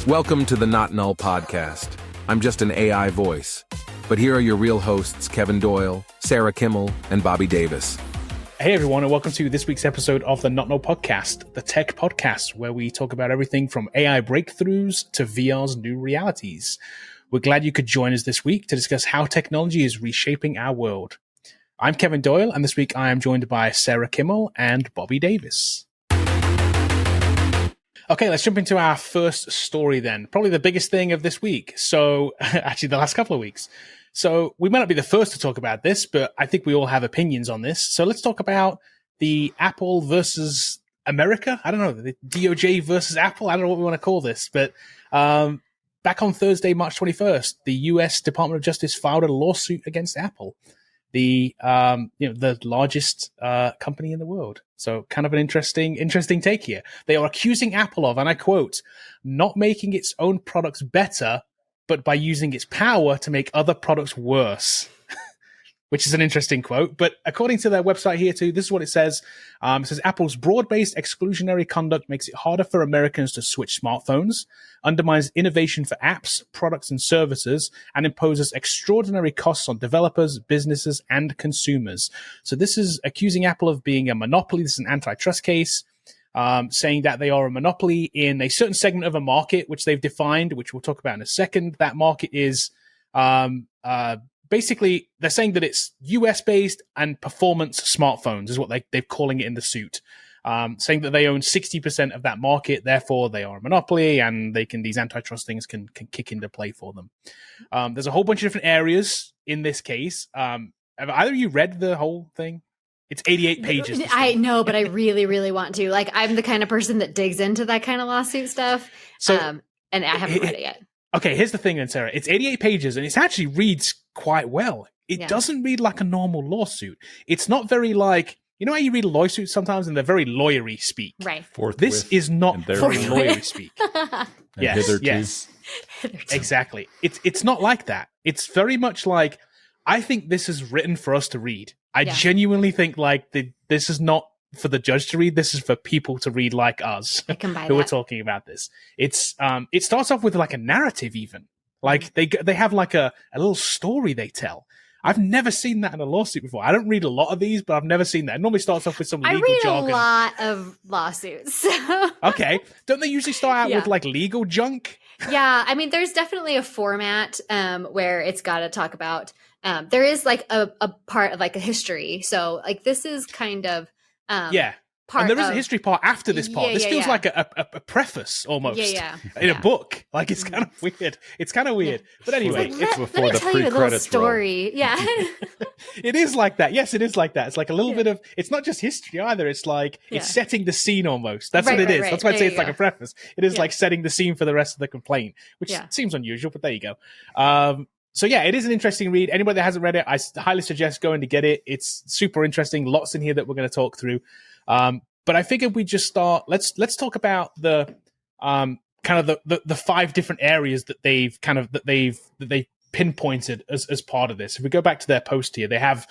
Welcome to the Not Null Podcast. I'm just an AI voice, but here are your real hosts, Kevin Doyle, Sarah Kimmel, and Bobby Davis. Hey everyone, and welcome to this week's episode of the Not Null Podcast, the tech podcast, where we talk about everything from AI breakthroughs to VR's new realities. We're glad you could join us this week to discuss how technology is reshaping our world. I'm Kevin Doyle, and this week I am joined by Sarah Kimmel and Bobby Davis. Okay, let's jump into our first story then. Probably the biggest thing of this week. So, actually the last couple of weeks. So we might not be the first to talk about this, but I think we all have opinions on this. So let's talk about the Apple versus America. I don't know, the DOJ versus Apple. I don't know what we want to call this, but back on Thursday, March 21st, the US Department of Justice filed a lawsuit against Apple, the largest company in the world. So kind of an interesting take here. They are accusing Apple of, and I quote, not making its own products better, but by using its power to make other products worse, which is an interesting quote. But according to their website here too, this is what it says. It says Apple's broad-based exclusionary conduct makes it harder for Americans to switch smartphones, undermines innovation for apps, products, and services, and imposes extraordinary costs on developers, businesses, and consumers. So this is accusing Apple of being a monopoly. This is an antitrust case. Saying that they are a monopoly in a certain segment of a market, which they've defined, which we'll talk about in a second. That market is basically, they're saying that it's US-based and performance smartphones is what they're calling it in the suit. Saying that they own 60% of that market, therefore they are a monopoly, and these antitrust things can kick into play for them. There's a whole bunch of different areas in this case. Have either of you read the whole thing? It's 88 pages. I know, but I really, really want to. Like, I'm the kind of person that digs into that kind of lawsuit stuff. So, and I haven't read it yet. Okay, here's the thing then, Sarah. It's 88 pages, and it actually reads quite well. It doesn't read like a normal lawsuit. It's not very like, you know how you read a lawsuit sometimes and they're very lawyery speak? Right. This is not very lawyery speak. Yes. Exactly. It's not like that. It's very much like, I think this is written for us to read. I genuinely think like this is not for the judge to read. This is for people to read like us who are talking about this. It's it starts off with like a narrative even. Like they have like a little story they tell. I've never seen that in a lawsuit before. I don't read a lot of these, but I've never seen that. It normally starts off with some legal jargon. I read a lot of lawsuits. Okay. Don't they usually start out with like legal junk? Yeah. I mean, there's definitely a format where it's got to talk about there is like a part of like a history. So like this is kind of part. And there is a history part after this part. This feels like a preface almost in a book. Like it's kind of weird. It's kind of weird. Yeah. But anyway, it's before the pre-credits story. Roll. Yeah. It is like that. Yes, it is like that. It's like a little bit of, it's not just history either. It's like, it's setting the scene almost. That's what it is. Right. That's why I say it's like a preface. It is like setting the scene for the rest of the complaint, which seems unusual, but there you go. So yeah, it is an interesting read. Anybody that hasn't read it, I highly suggest going to get it. It's super interesting. Lots in here that we're going to talk through. But I figured we just start. Let's talk about the kind of the 5 different areas that they've pinpointed as part of this. If we go back to their post here, they have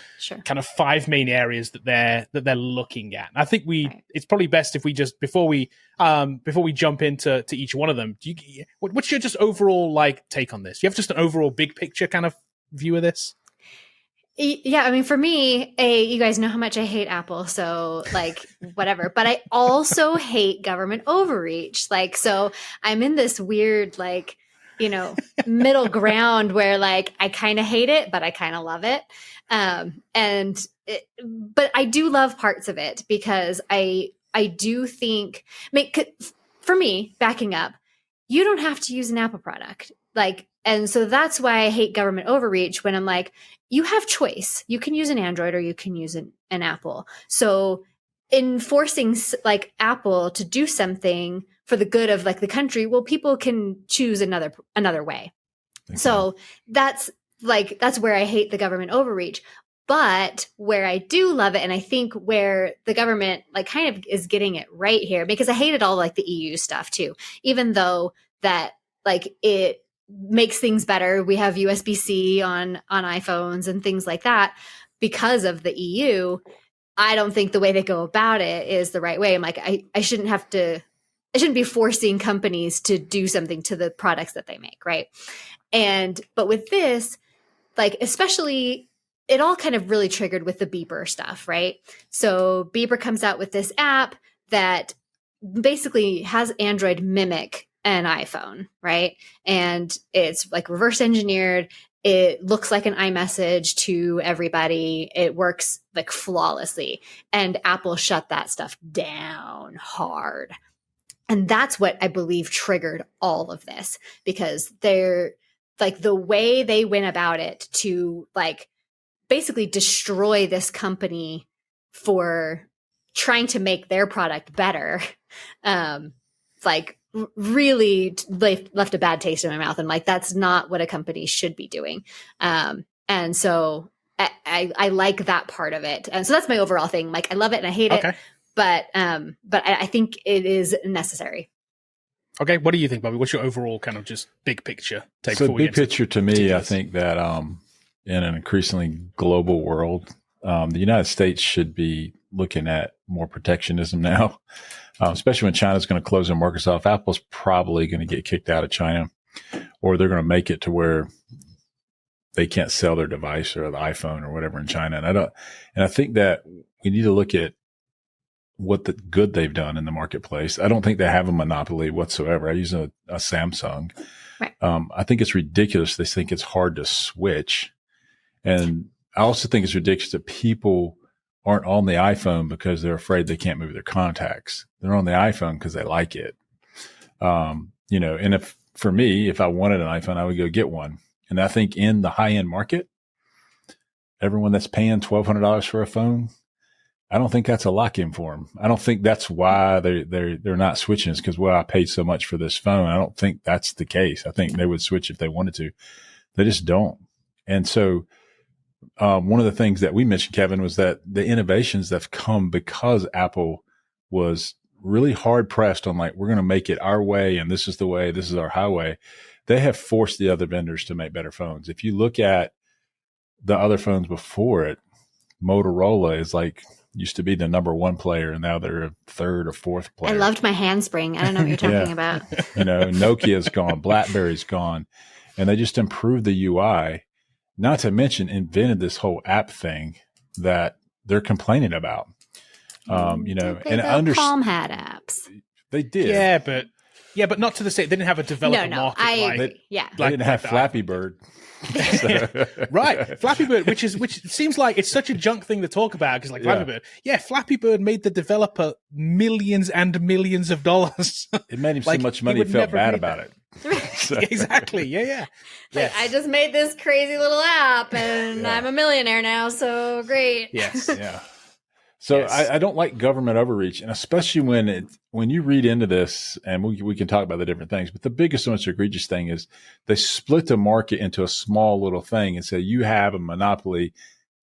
kind of 5 main areas that they're looking at. And I think it's probably best if we just before we jump into each one of them. What's your just overall like take on this? You have just an overall big picture kind of view of this? Yeah, I mean, for me, you guys know how much I hate Apple, so like whatever. But I also hate government overreach. Like, so I'm in this weird like, middle ground where like I kind of hate it, but I kind of love it. But I do love parts of it because I do think, for me, backing up, you don't have to use an Apple product. Like, and so that's why I hate government overreach when I'm like, you have choice. You can use an Android or you can use an Apple. So enforcing like Apple to do something for the good of like the country, well, people can choose another way. So that's where I hate the government overreach. But where I do love it, and I think where the government like kind of is getting it right here, because I hated all like the EU stuff too, even though that like it makes things better. We have USB-C on iPhones and things like that because of the EU. I don't think the way they go about it is the right way. I'm like, I shouldn't have to it shouldn't be forcing companies to do something to the products that they make, right? But with this, like, especially, it all kind of really triggered with the Beeper stuff, right? So Beeper comes out with this app that basically has Android mimic an iPhone, right? And it's like reverse engineered. It looks like an iMessage to everybody. It works like flawlessly. And Apple shut that stuff down hard. And that's what I believe triggered all of this, because they're like, the way they went about it to like basically destroy this company for trying to make their product better, like really left a bad taste in my mouth. And like, that's not what a company should be doing. And so I like that part of it. And so that's my overall thing. Like, I love it and I hate it, but I think it is necessary. Okay, what do you think, Bobby? What's your overall kind of just big picture take? So big picture to me, I think that in an increasingly global world, the United States should be looking at more protectionism now, especially when China's going to close their markets off. Apple's probably going to get kicked out of China, or they're going to make it to where they can't sell their device or the iPhone or whatever in China. And I think that we need to look at what the good they've done in the marketplace. I don't think they have a monopoly whatsoever. I use a Samsung. Right. I think it's ridiculous. They think it's hard to switch. And I also think it's ridiculous that people aren't on the iPhone because they're afraid they can't move their contacts. They're on the iPhone because they like it. And for me, if I wanted an iPhone, I would go get one. And I think in the high end market, everyone that's paying $1,200 for a phone, I don't think that's a lock-in for them. I don't think that's why they're not switching. It's because, well, I paid so much for this phone. I don't think that's the case. I think they would switch if they wanted to. They just don't. And so one of the things that we mentioned, Kevin, was that the innovations that have come because Apple was really hard pressed on like, we're going to make it our way, and this is the way, this is our highway. They have forced the other vendors to make better phones. If you look at the other phones before it, Motorola is like, used to be the number one player, and now they're a third or fourth player. I loved my handspring. I don't know what you're talking about. Nokia's gone, BlackBerry's gone, and they just improved the UI. Not to mention invented this whole app thing that they're complaining about. Palm had apps. They did. Yeah, but not to the same. They didn't have a developer market. They didn't have Flappy Bird. Right, Flappy Bird, which seems like it's such a junk thing to talk about, because like Flappy Bird, Flappy Bird made the developer millions and millions of dollars. It made him so much money, he felt bad about it. Exactly. Yeah. Like, I just made this crazy little app, and I'm a millionaire now. So great. Yes. Yeah. So yes. I don't like government overreach, and especially when you read into this, and we can talk about the different things, but the biggest, most egregious thing is they split the market into a small little thing and say you have a monopoly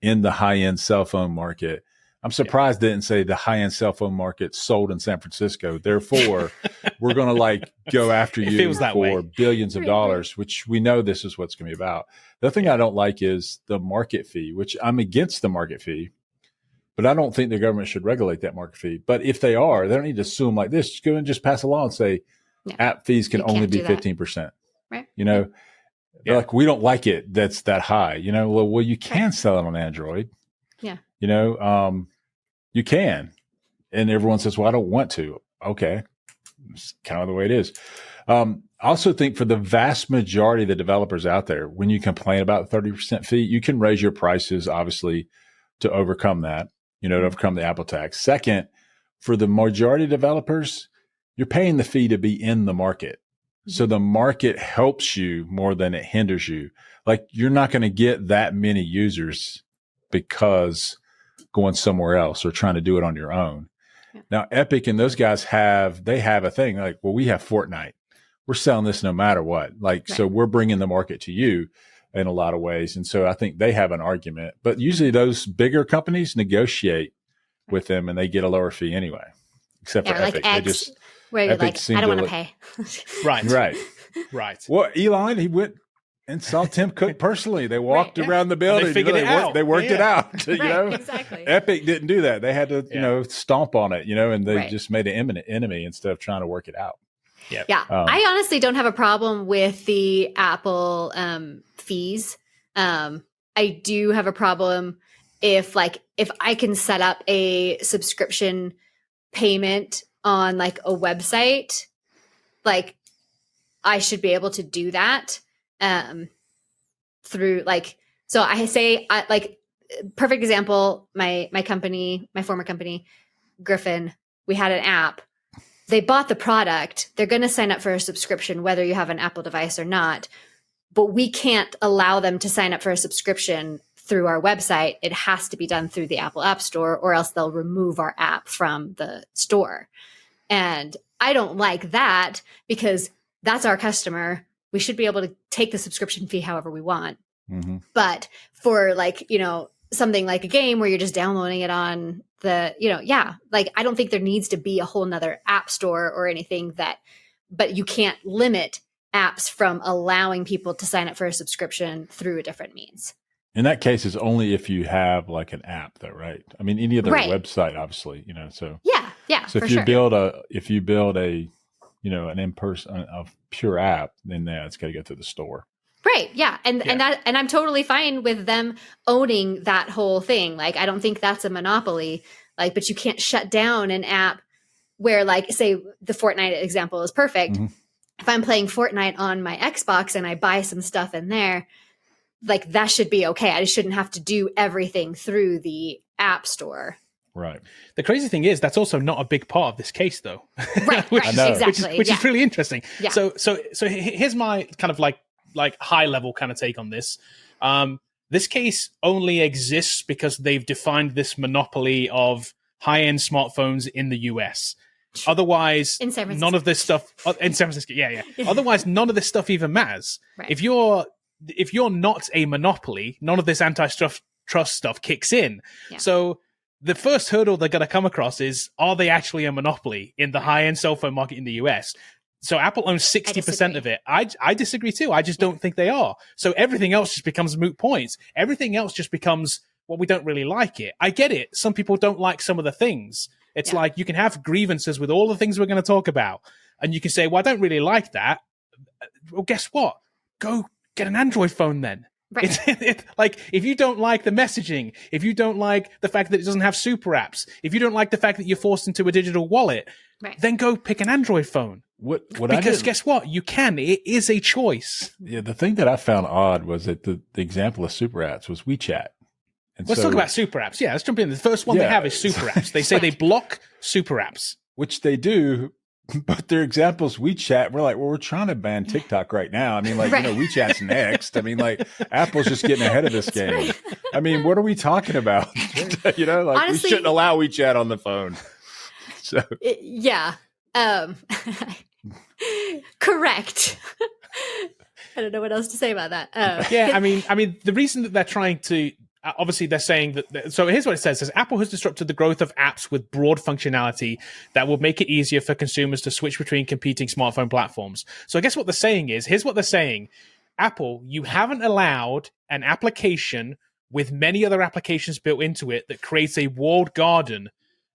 in the high-end cell phone market. I'm surprised they didn't say the high-end cell phone market sold in San Francisco. Therefore, we're going to like go after you for billions of dollars, which we know this is what's going to be about. The thing I don't like is the market fee, which I'm against the market fee. But I don't think the government should regulate that market fee. But if they are, they don't need to sue them like this. Just go and just pass a law and say app fees can only be 15%. Right. Like, we don't like it. That's that high. Well, you can sell it on Android. Yeah. You can. And everyone says, well, I don't want to. Okay. It's kind of the way it is. I also think for the vast majority of the developers out there, when you complain about the 30% fee, you can raise your prices, obviously, to overcome that. To overcome the Apple tax. Second, for the majority of developers, you're paying the fee to be in the market. So the market helps you more than it hinders you. Like, you're not going to get that many users because going somewhere else or trying to do it on your own. Yeah. Now, Epic and those guys have a thing like, well, we have Fortnite. We're selling this no matter what. So we're bringing the market to you in a lot of ways. And so I think they have an argument, but usually those bigger companies negotiate with them and they get a lower fee anyway, except for Epic. X, where you're Epic like, I don't want to pay. Right. Well, Elon, he went And saw Tim Cook personally. They walked around the building. They figured it out. They worked it out. You know? Exactly. Epic didn't do that. They had to, stomp on it, and they just made an imminent enemy instead of trying to work it out. Yeah. I honestly don't have a problem with the Apple fees. I do have a problem if I can set up a subscription payment on like a website, like I should be able to do that through so I say perfect example, my former company, Griffin, we had an app. They bought the product. They're going to sign up for a subscription, whether you have an Apple device or not, but we can't allow them to sign up for a subscription through our website. It has to be done through the Apple App Store, or else they'll remove our app from the store. And I don't like that because that's our customer. We should be able to take the subscription fee however we want. Mm-hmm. But for something like a game where you're just downloading it on the, I don't think there needs to be a whole nother app store or anything but you can't limit apps from allowing people to sign up for a subscription through a different means. In that case, it's only if you have like an app though, right? I mean, any other website, obviously, so. Yeah. So if you build a, an in-person, a pure app, then it's got to go to the store. Right. Yeah. And I'm totally fine with them owning that whole thing. Like, I don't think that's a monopoly, but you can't shut down an app where say the Fortnite example is perfect. Mm-hmm. If I'm playing Fortnite on my Xbox and I buy some stuff in there, that should be okay. I shouldn't have to do everything through the app store. Right. The crazy thing is that's also not a big part of this case, though. Right. Exactly. Which is really interesting. Yeah. So here's my kind of like high level kind of take on this. This case only exists because they've defined this monopoly of high-end smartphones in the US. Otherwise, in San Francisco. None of this stuff in San Francisco. Yeah. Otherwise, none of this stuff even matters. Right. If you're not a monopoly, none of this antitrust stuff kicks in. Yeah. So the first hurdle they're going to come across is, are they actually a monopoly in the high-end cell phone market in the US? So Apple owns 60% of it. I disagree too. I just don't think they are. So everything else just becomes moot points. Everything else just becomes, well, we don't really like it. I get it. Some people don't like some of the things. It's like you can have grievances with all the things we're going to talk about. And you can say, well, I don't really like that. Well, guess what? Go get an Android phone then. Right. If you don't like the messaging, if you don't like the fact that it doesn't have super apps, if you don't like the fact that you're forced into a digital wallet, then go pick an Android phone. Because guess what? You can. It is a choice. Yeah, the thing that I found odd was that the example of super apps was WeChat. And let's talk about super apps. Yeah, let's jump in. The first one they have is super apps. They say they block super apps. Which they do, but their examples, WeChat, we're like, well, we're trying to ban TikTok right now. I mean, WeChat's next. I mean, Apple's just getting ahead of this game. Right. I mean, what are we talking about? Honestly, we shouldn't allow WeChat on the phone. So correct. I don't know what else to say about that. I mean, the reason that they're trying to, obviously they're saying that, so here's what it says. Apple has disrupted the growth of apps with broad functionality that will make it easier for consumers to switch between competing smartphone platforms. So I guess what they're saying is, here's what they're saying. Apple, you haven't allowed an application with many other applications built into it that creates a walled garden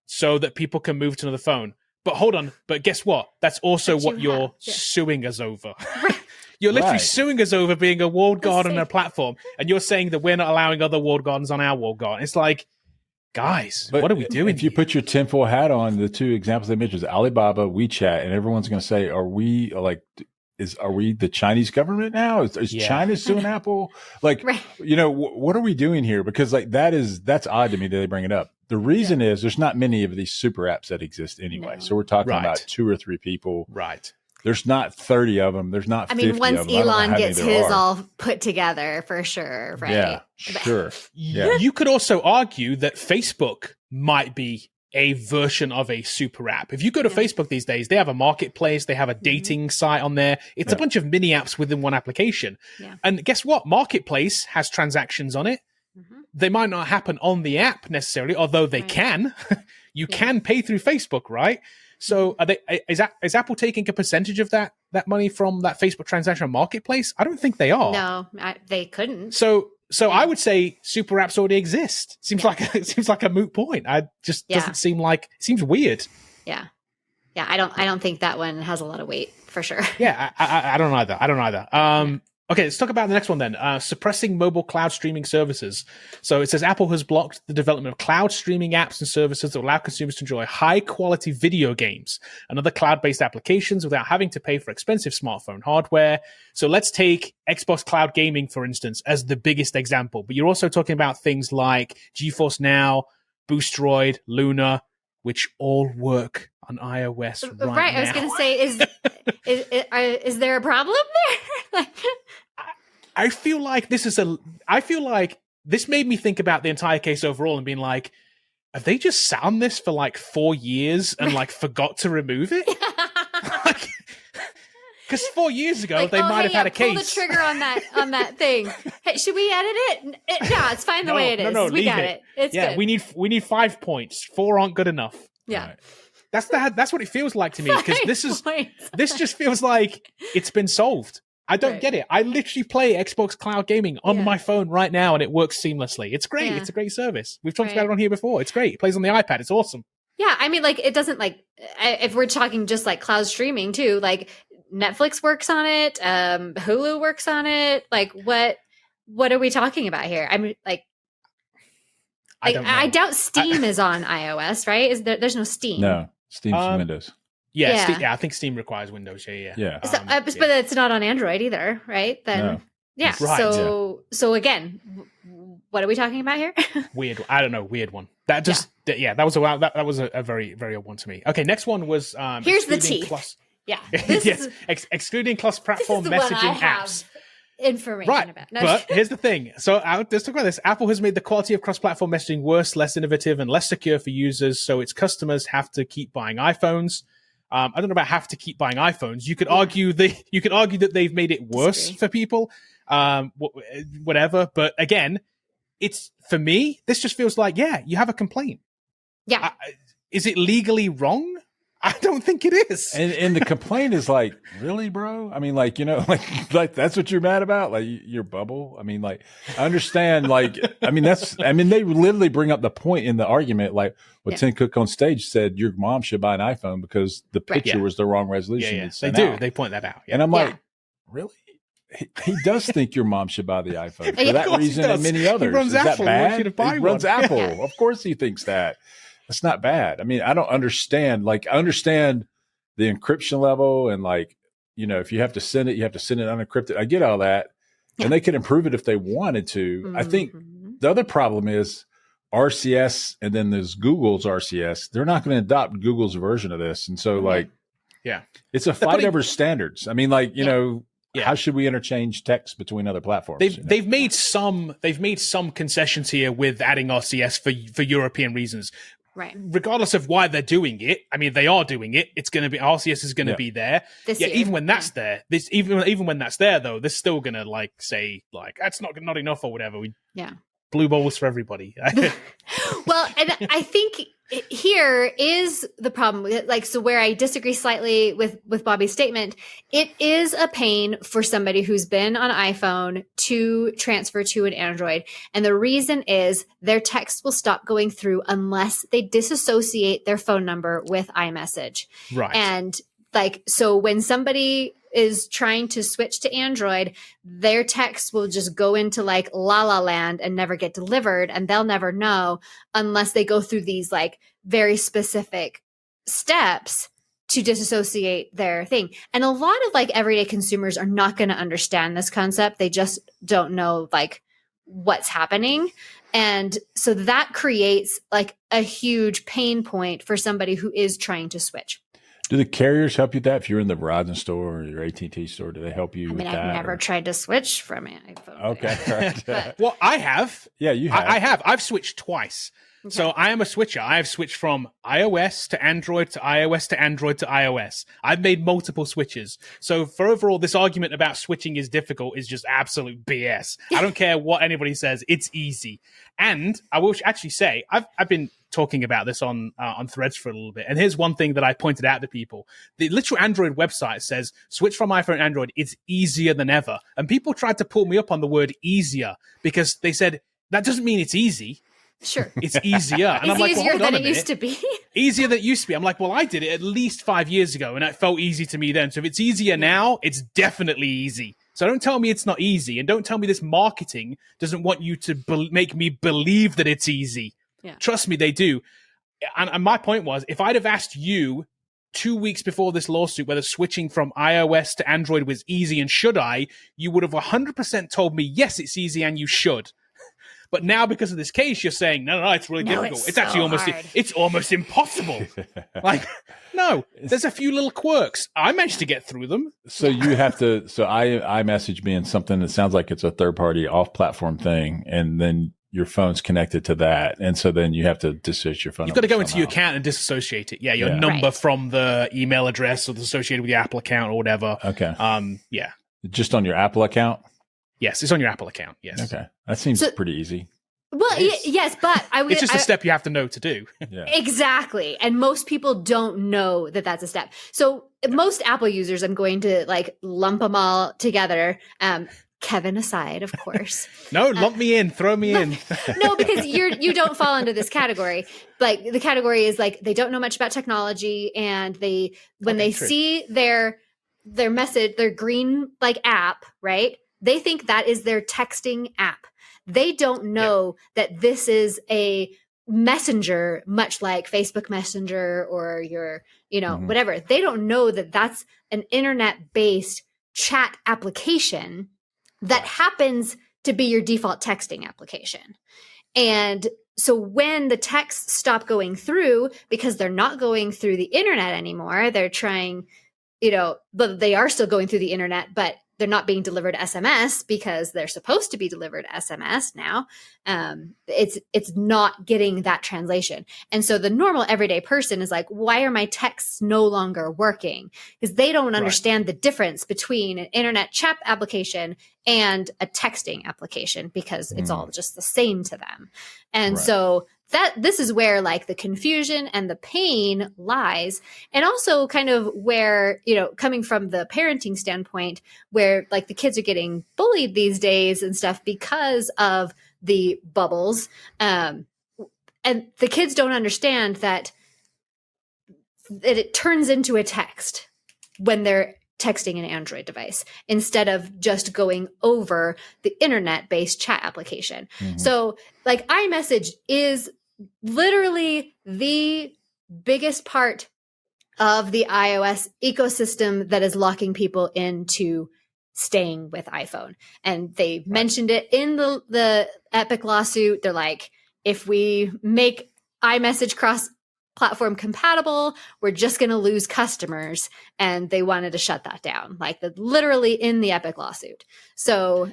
so that people can move to another phone. But hold on. But guess what? That's also what you're suing us over. You're literally suing us over being a walled garden on a platform. And you're saying that we're not allowing other walled gardens on our walled garden. It's like, guys, what are we doing? If you put your tinfoil hat on, the two examples they mentioned is Alibaba, WeChat, and everyone's going to say, are we the Chinese government now? Is China suing Apple? What are we doing here? Because that's odd to me that they bring it up. The reason is there's not many of these super apps that exist anyway. No. So we're talking about 2 or 3 people. Right. There's not 30 of them. There's not 50 of them. Once Elon gets his all put together, for sure, right? Yeah, sure. Yeah. You could also argue that Facebook might be a version of a super app. If you go to Facebook these days, they have a marketplace, they have a dating site on there. It's a bunch of mini apps within one application. Yeah. And guess what? Marketplace has transactions on it. Mm-hmm. They might not happen on the app necessarily, although they can. You can pay through Facebook, right? So is Apple taking a percentage of that that money from that Facebook transaction marketplace? I don't think they are. No, they couldn't. So I would say super apps already exist. Seems like a moot point. Doesn't seem like, seems weird. Yeah. Yeah. I don't think that one has a lot of weight for sure. Yeah. I don't either. Okay, let's talk about the next one then. Suppressing mobile cloud streaming services. So it says Apple has blocked the development of cloud streaming apps and services that allow consumers to enjoy high-quality video games and other cloud-based applications without having to pay for expensive smartphone hardware. So let's take Xbox Cloud Gaming, for instance, as the biggest example. But you're also talking about things like GeForce Now, Boostroid, Luna, which all work on iOS right now. I was going to say, is there a problem there? I feel like this made me think about the entire case overall and being like, have they just sat on this for like 4 years and like forgot to remove it? Because 4 years ago they might have had a case. Pull the trigger on that thing. Hey, should we edit it? No, it's fine the way it is. We got it. It's good. We need 5 points. 4 aren't good enough. Yeah. Right. That's what it feels like to me, because this just feels like it's been solved. I don't get it. I literally play Xbox Cloud Gaming on my phone right now and it works seamlessly. It's great. Yeah. It's a great service. We've talked about it on here before. It's great. It plays on the iPad. It's awesome. Yeah. I mean, like, it doesn't, like, if we're talking just like cloud streaming too, like Netflix works on it. Hulu works on it. Like, what are we talking about here? I mean, like, I doubt Steam is on iOS, right? There's no Steam. No, Steam's Windows. Yeah. I think Steam requires Windows. Yeah. So, but it's not on Android either, right? Then, no. Yeah. Right. So again, what are we talking about here? Weird. I don't know. Weird one. That just, that was a very, very odd one to me. Okay. Next one was, here's the tea. Excluding cross-platform messaging apps. Information about. No. But here's the thing. So let's talk about this. Apple has made the quality of cross-platform messaging worse, less innovative, and less secure for users. So its customers have to keep buying iPhones. I don't know about have to keep buying iPhones. You could argue that they've made it worse for people. Whatever. But again, it's, for me, this just feels like, you have a complaint. Yeah. Is it legally wrong? I don't think it is. And the complaint is like, really, bro? I mean, like, like that's what you're mad about? Like your bubble? I mean, like, I understand, like, they literally bring up the point in the argument, like what Tim Cook on stage said, your mom should buy an iPhone because the picture was the wrong resolution. Yeah. They do. They point that out. Yeah. And I'm like, really? He does think your mom should buy the iPhone for that reason and many others. He runs is Apple. that bad? He runs Apple. Of course he thinks that. That's not bad. I mean, I don't understand. Like, I understand the encryption level and, like, if you have to send it, you have to send it unencrypted. I get all that. Yeah. And they could improve it if they wanted to. Mm-hmm. I think the other problem is RCS, and then there's Google's RCS. They're not going to adopt Google's version of this. And so, it's a fight over standards. I mean, like, how should we interchange text between other platforms? They've made some concessions here with adding RCS for European reasons. Right. Regardless of why they're doing it, I mean, they are doing it. It's going to be, RCS is going to be there. This year. Even when that's there, even when that's there, though, they're still going to say that's not enough or whatever. Blue balls for everybody. Well, and I think here is the problem. Like, so where I disagree slightly with Bobby's statement, it is a pain for somebody who's been on iPhone to transfer to an Android. And the reason is their text will stop going through unless they disassociate their phone number with iMessage. Right. And like, so when somebody is trying to switch to Android, their text will just go into like La La Land and never get delivered. And they'll never know unless they go through these like very specific steps to disassociate their thing. And a lot of like everyday consumers are not going to understand this concept. They just don't know like what's happening. And so that creates like a huge pain point for somebody who is trying to switch. Do the carriers help you with that? If you're in the Verizon store or your AT&T store, do they help you with that? I've never tried to switch from an iPhone. Okay. But, well, I have. Yeah, you have. I have. I've switched twice. Okay. So I am a switcher. I have switched from iOS to Android to iOS to Android to iOS. I've made multiple switches. So for overall, this argument about switching is difficult is just absolute BS. I don't care what anybody says. It's easy. And I will actually say, I've been talking about this on Threads for a little bit. And here's one thing that I pointed out to people. The literal Android website says, switch from iPhone to Android. It's easier than ever. And people tried to pull me up on the word easier because they said, that doesn't mean it's easy. Sure. It's easier. And It's I'm like, easier well, hold on than a it minute. used to be. Easier than it used to be. I'm like, well, I did it at least 5 years ago, and it felt easy to me then. So if it's easier now, it's definitely easy. So don't tell me it's not easy, and don't tell me this marketing doesn't want you to make me believe that it's easy. Yeah. Trust me, they do. And my point was, if I'd have asked you 2 weeks before this lawsuit whether switching from iOS to Android was easy and should I, you would have 100% told me, yes, it's easy and you should. But now, because of this case, you're saying, no, it's really difficult. It's actually almost impossible. Like, no, there's a few little quirks. I managed to get through them. So you have to, so iMessage being something that sounds like it's a third party off platform thing. And then your phone's connected to that. And so then you have to dissociate your phone. You've got to go into your account and disassociate it. Yeah. Your number from the email address or associated with your Apple account or whatever. Okay. Yeah. Just on your Apple account? Yes, it's on your Apple account. Yes. Okay. That seems pretty easy. Well, yes, but it's just a step you have to know to do. Yeah. Exactly. And most people don't know that that's a step. So most Apple users, I'm going to like lump them all together. Kevin aside, of course. No, lump me in, throw me in. No, because you don't fall into this category. Like the category is like they don't know much about technology, and when they see their message, their green like app, right? They think that is their texting app. They don't know that this is a messenger, much like Facebook Messenger or your, whatever. They don't know that that's an internet-based chat application that happens to be your default texting application. And so when the texts stop going through, because they're not going through the internet anymore, they're trying, but they are still going through the internet, but they're not being delivered SMS because they're supposed to be delivered SMS now. It's not getting that translation. And so the normal everyday person is like, why are my texts no longer working? Because they don't understand the difference between an internet chat application and a texting application because it's all just the same to them. And so this is where like the confusion and the pain lies. And also kind of where, coming from the parenting standpoint, where like the kids are getting bullied these days and stuff because of the bubbles. And the kids don't understand that it turns into a text when they're texting an Android device instead of just going over the internet-based chat application. So like iMessage is literally the biggest part of the iOS ecosystem that is locking people into staying with iPhone. And they mentioned it in the Epic lawsuit. They're like, if we make iMessage cross-platform compatible, we're just going to lose customers. And they wanted to shut that down, like literally in the Epic lawsuit. So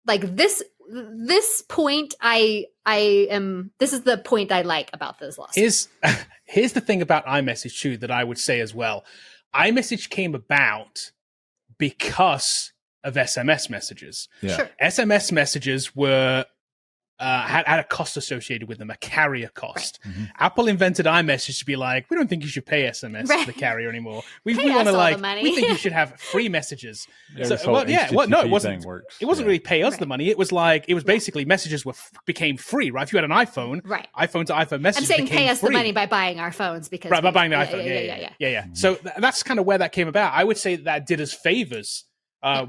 like this point, this is the point I like about this lawsuit. Here's the thing about iMessage too that I would say as well. iMessage came about because of SMS messages. Yeah. Sure. SMS messages were had a cost associated with them, a carrier cost. Apple invented iMessage to be like, we don't think you should pay SMS to the carrier anymore. We want to we think you should have free messages. It wasn't. It wasn't really pay us the money. It was basically messages became free, right? If you had an iPhone, iPhone to iPhone messages. I'm saying became pay us free. the money by buying our phones because by buying the iPhone. Yeah. So that's kind of where that came about. I would say that did us favors.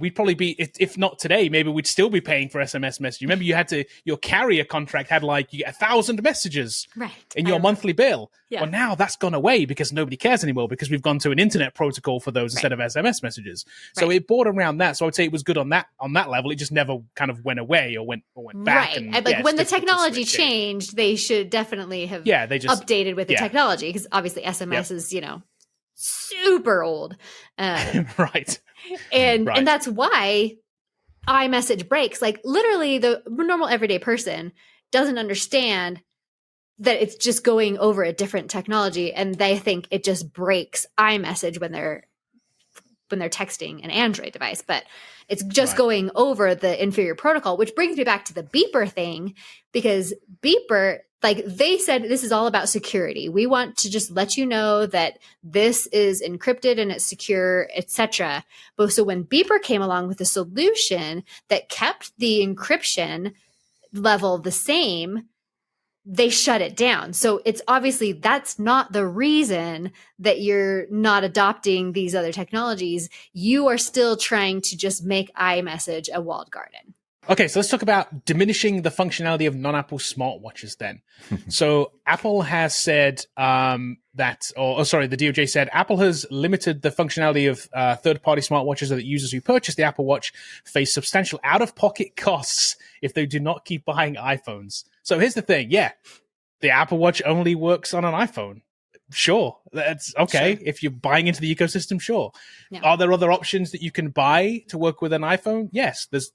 We'd probably be, if not today, maybe we'd still be paying for SMS messages. Remember, your carrier contract had you get 1,000 messages in your monthly bill. Yeah. Well, now that's gone away because nobody cares anymore because we've gone to an internet protocol for those instead of SMS messages. So it brought around that. So I would say it was good on that level. It just never kind of went away or went back. Right. And when the technology changed, they should definitely have they just updated with the technology because obviously SMS is, super old. Right. And that's why iMessage breaks. Like literally the normal everyday person doesn't understand that it's just going over a different technology and they think it just breaks iMessage when they're texting an Android device, but it's just going over the inferior protocol, which brings me back to the beeper thing because beeper like they said, this is all about security. We want to just let you know that this is encrypted and it's secure, etc. But so when Beeper came along with a solution that kept the encryption level the same, they shut it down. So it's obviously that's not the reason that you're not adopting these other technologies. You are still trying to just make iMessage a walled garden. Okay, so let's talk about diminishing the functionality of non-Apple smartwatches then. So Apple has said the DOJ said Apple has limited the functionality of third-party smartwatches so that users who purchase the Apple Watch face substantial out-of-pocket costs if they do not keep buying iPhones. So here's the thing. Yeah, the Apple Watch only works on an iPhone. Sure, that's okay. Sure. If you're buying into the ecosystem, sure. Yeah. Are there other options that you can buy to work with an iPhone? Yes, there's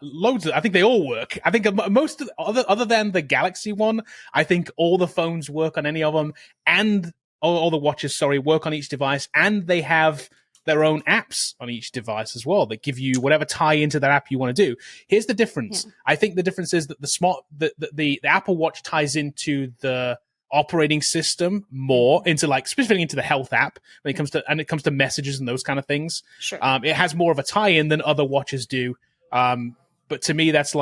loads of, I think they all work. I think most of other than the Galaxy one, I think all the phones work on any of them, and all the watches, work on each device, and they have their own apps on each device as well that give you whatever tie into that app you want to do. Here's the difference. Yeah. I think the difference is that the Apple Watch ties into the operating system more, into specifically into the health app when it comes to messages and those kind of things. Sure. It has more of a tie-in than other watches do. But to me, that's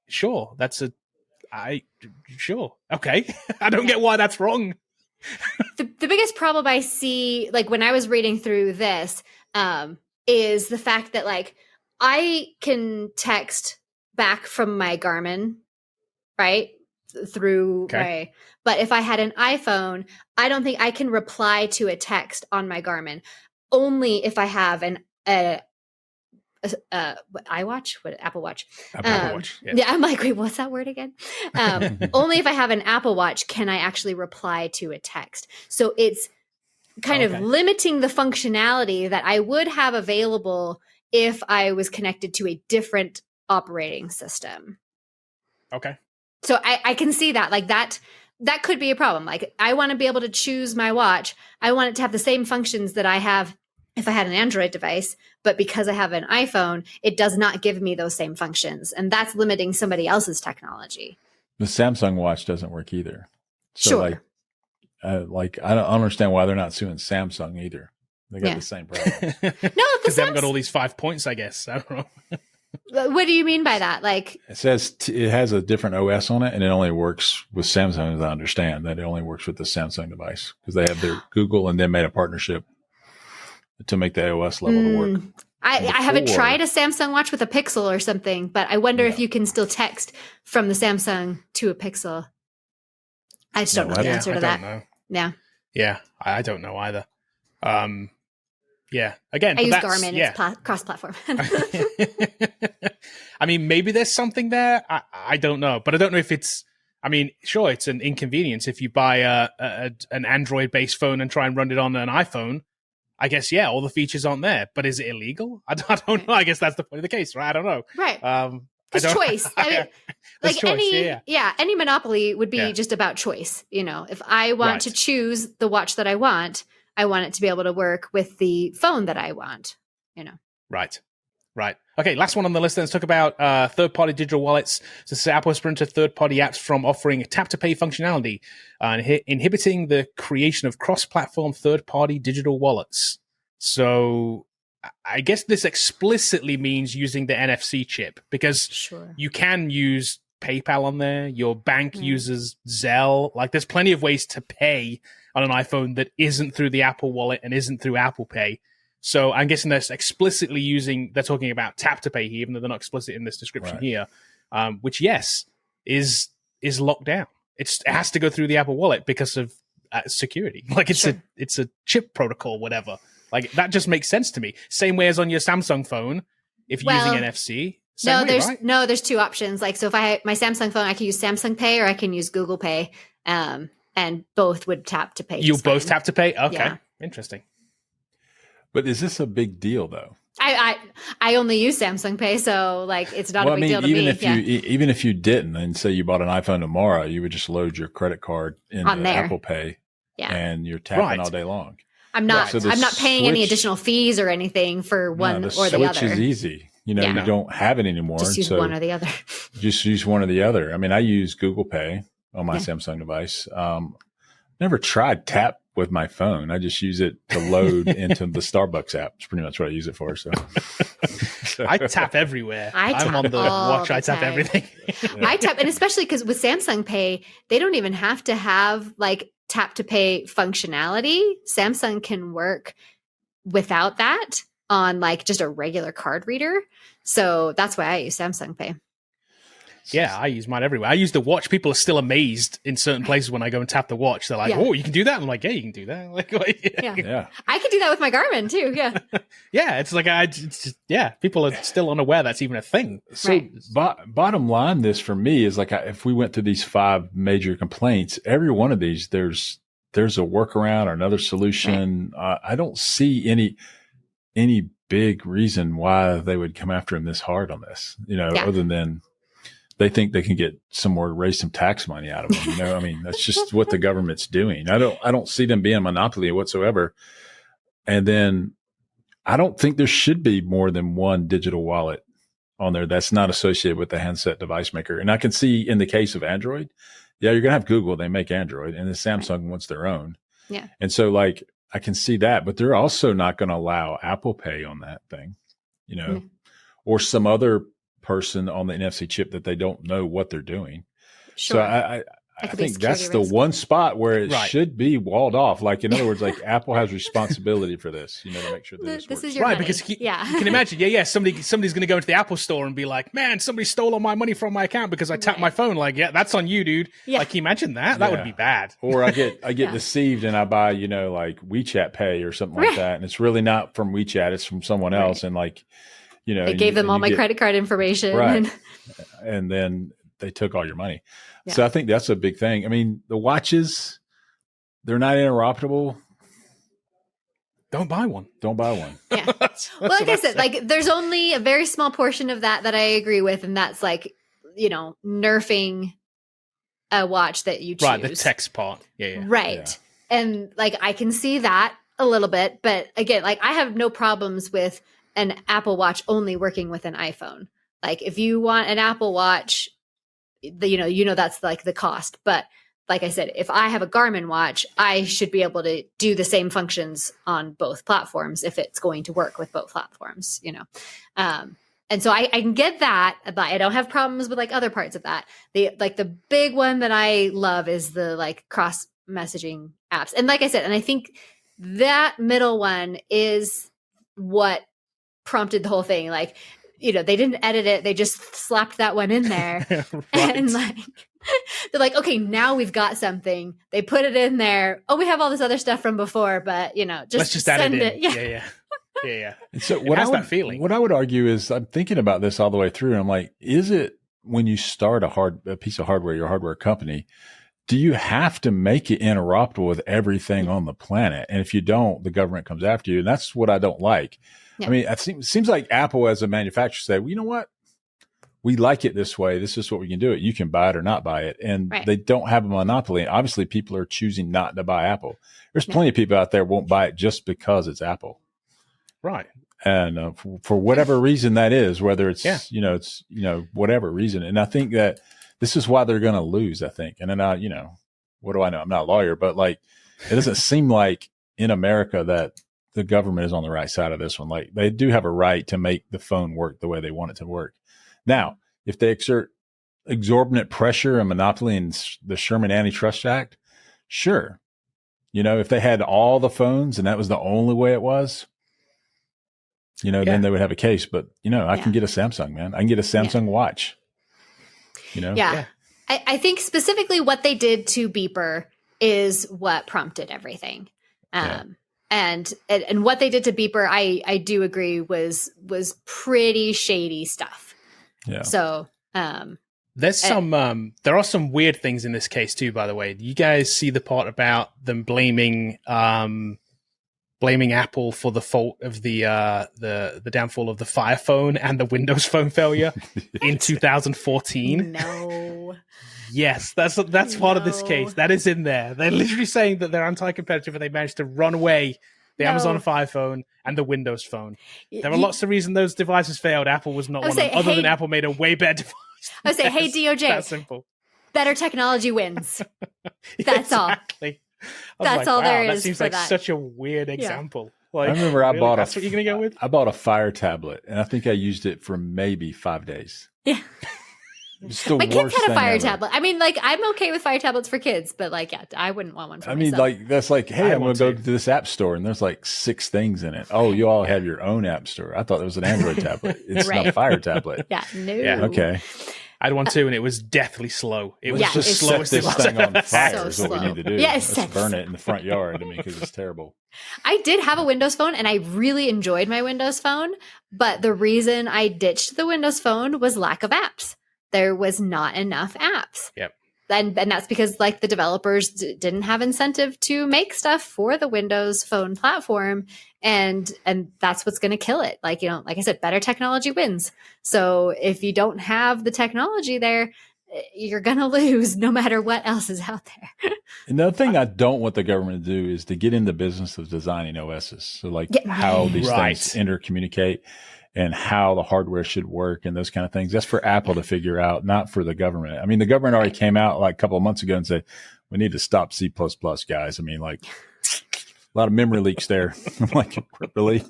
sure, sure. Okay. I don't get why that's wrong. The biggest problem I see, when I was reading through this, is the fact that I can text back from my Garmin, right? Through but if I had an iPhone, I don't think I can reply to a text on my Garmin. Only if I have an iWatch, Apple Watch. Apple Watch. Yeah, I'm like, wait, what's that word again? Only if I have an Apple Watch can I actually reply to a text. So it's kind of limiting the functionality that I would have available if I was connected to a different operating system. Okay. So I can see that that could be a problem. I want to be able to choose my watch. I want it to have the same functions that I have if I had an Android device, but because I have an iPhone, it does not give me those same functions. And that's limiting somebody else's technology. The Samsung watch doesn't work either. So sure. I don't understand why they're not suing Samsung either. They got the same problem. No, because they haven't got all these 5 points, I guess. I don't know. What do you mean by that? It says it has a different OS on it, and it only works with Samsung, as I understand. That it only works with the Samsung device because they have their Google and then made a partnership to make the OS level to work. I haven't tried a Samsung watch with a Pixel or something, but I wonder if you can still text from the Samsung to a Pixel. I just don't know the answer to that. Know. Yeah. Yeah, I don't know either. Yeah, again, I use Garmin. It's cross-platform. I mean, maybe there's something there. I don't know, but I don't know if it's. I mean, sure, it's an inconvenience if you buy an Android-based phone and try and run it on an iPhone. I guess all the features aren't there. But is it illegal? I don't know. I guess that's the point of the case, right? I don't know. Right. It's choice. I mean, choice, any monopoly would be just about choice. If I want to choose the watch that I want it to be able to work with the phone that I want, Right. Okay, last one on the list. Let's talk about third-party digital wallets. So Apple has prevented third-party apps from offering tap-to-pay functionality and inhibiting the creation of cross-platform third-party digital wallets. So I guess this explicitly means using the NFC chip because you can use PayPal on there. Your bank uses Zelle. There's plenty of ways to pay on an iPhone that isn't through the Apple Wallet and isn't through Apple Pay. So I'm guessing they're explicitly they're talking about tap to pay here, even though they're not explicit in this description here, which is locked down. It has to go through the Apple Wallet because of security. It's a chip protocol, whatever. That just makes sense to me. Same way as on your Samsung phone, if you're using NFC. There's two options. So if I have my Samsung phone, I can use Samsung Pay or I can use Google Pay, and both would tap to pay. You both tap to pay? Okay, interesting. But is this a big deal, though? I only use Samsung Pay, so it's not a big deal to me. Even if you didn't, and say you bought an iPhone tomorrow, you would just load your credit card into Apple Pay, and you're tapping all day long. I'm not. I'm not paying any additional fees or anything for one or the other. Switch is easy. You don't have it anymore. Just use one or the other. Just use one or the other. I mean, I use Google Pay, on my Samsung device. Never tried tap with my phone. I just use it to load into the Starbucks app. It's pretty much what I use it for. So I tap everywhere. I'm on the all watch. the I tap time. everything. I tap, and especially because with Samsung Pay, they don't even have to have like tap to pay functionality. Samsung can work without that on like just a regular card reader. So that's why I use Samsung Pay. Yeah, I use mine everywhere. I use the watch. People are still amazed in certain places when I go and tap the watch. They're like, "Oh, you can do that." I'm like, "Yeah, you can do that." Like, Yeah. I can do that with my Garmin too. Yeah. Yeah, it's like people are still unaware that's even a thing. So bottom line, this for me is like, if we went through these 5 major complaints, every one of these, there's a workaround or another solution. Right. I don't see any big reason why they would come after him this hard on this, other than they think they can get raise some tax money out of them. I mean, that's just what the government's doing. I don't see them being a monopoly whatsoever. And then I don't think there should be more than one digital wallet on there that's not associated with the handset device maker. And I can see in the case of Android, you're going to have Google, they make Android, and then Samsung wants their own. Yeah. And so like, I can see that, but they're also not going to allow Apple Pay on that thing, or some other person on the NFC chip that they don't know what they're doing. Sure. So I think that's the one spot where it should be walled off. Like, in other words, like Apple has responsibility for this, to make sure that this works. Is your money. Because you can imagine, somebody's going to go into the Apple store and be like, "Man, somebody stole all my money from my account because I tapped my phone." Like, yeah, that's on you, dude. Yeah. Like, can you imagine that? That would be bad. Or I get deceived and I buy, like WeChat Pay or something like that, and it's really not from WeChat; it's from someone else, and like, they gave them all my credit card information, right? And then they took all your money. Yeah. So I think that's a big thing. I mean, the watches, they're not interoperable. Don't buy one. Yeah. Well, like I said, like there's only a very small portion of that I agree with. And that's like, nerfing a watch that you choose. Right. The text part. Yeah. Right. Yeah. And like, I can see that a little bit, but again, like I have no problems with an Apple Watch only working with an iPhone. Like if you want an Apple Watch, that's like the cost. But like I said, if I have a Garmin watch, I should be able to do the same functions on both platforms if it's going to work with both platforms, And so I can get that, but I don't have problems with like other parts of that. The big one that I love is the like cross messaging apps. And like I said, and I think that middle one is what prompted the whole thing. Like, they didn't edit it. They just slapped that one in there. Right. And like, they're like, okay, now we've got something. They put it in there. Oh, we have all this other stuff from before, but let's just send it. Yeah. And so what I would argue is I'm thinking about this all the way through. And I'm like, is it when you start a piece of hardware, your hardware company, do you have to make it interoperable with everything on the planet? And if you don't, the government comes after you. And that's what I don't like. Yeah. I mean, it seems like Apple as a manufacturer said, well, you know what? We like it this way. This is what we can do it. You can buy it or not buy it. And they don't have a monopoly. And obviously, people are choosing not to buy Apple. There's plenty of people out there won't buy it just because it's Apple. Right. And for whatever reason that is, whether it's, whatever reason. And I think that this is why they're going to lose, I think. And then, what do I know? I'm not a lawyer, but like, it doesn't seem like in America that the government is on the right side of this one. Like they do have a right to make the phone work the way they want it to work. Now, if they exert exorbitant pressure and monopoly in the Sherman Antitrust Act, sure. If they had all the phones and that was the only way it was, then they would have a case. But, I can get a Samsung, man. I can get a Samsung watch. Yeah. I think specifically what they did to Beeper is what prompted everything. And what they did to Beeper, I do agree was pretty shady stuff. Yeah. So there's there are some weird things in this case too, by the way. You guys see the part about them blaming Apple for the fault of the downfall of the Fire phone and the Windows Phone failure in 2014? No. Yes, that's part of this case. That is in there. They're literally saying that they're anti-competitive and they managed to run away the Amazon Fire phone and the Windows Phone. There are lots of reasons those devices failed. Apple was not one of them, other than Apple made a way better device. I would say, hey, DOJ. That's simple. better technology wins. That's all. Exactly. That's all there That is seems for like that. such a weird example. Like, I remember I bought that's what you're going to go with? I bought a Fire tablet, and I think I used it for maybe 5 days. Yeah. It's the My kids worst had a thing Fire ever. tablet. I mean, like, I'm okay with Fire tablets for kids, but like, yeah, I wouldn't want one for I mean, myself. like, that's like, hey, I I'm going want to go to. to this app store, and there's like 6 things in it. Oh, you all have your own app store. I thought it was an Android tablet. It's not a Right. Fire tablet. Yeah, no. Yeah. Okay. I had one too, and it was deathly slow. It was Yeah, the it's set slowest this thing thing on fire So is what we slow. need to do. Yeah, Let's it's burn so it in the front yard. I mean, because it's terrible. I did have a Windows Phone, and I really enjoyed my Windows Phone. But the reason I ditched the Windows Phone was lack of apps. There was not enough apps. Yep. And that's because like the developers didn't have incentive to make stuff for the Windows Phone platform. And that's what's going to kill it. Like, you know, like I said, better technology wins. So if you don't have the technology there, you're going to lose no matter what else is out there. Another thing I don't want the government to do is to get in the business of designing OSs. So like Yeah. how these Right. things intercommunicate and how the hardware should work and those kind of things. That's for Apple to figure out, not for the government. I mean, the government already came out like a couple of months ago and said, we need to stop C++, guys. I mean, like a lot of memory leaks there. I'm like, really?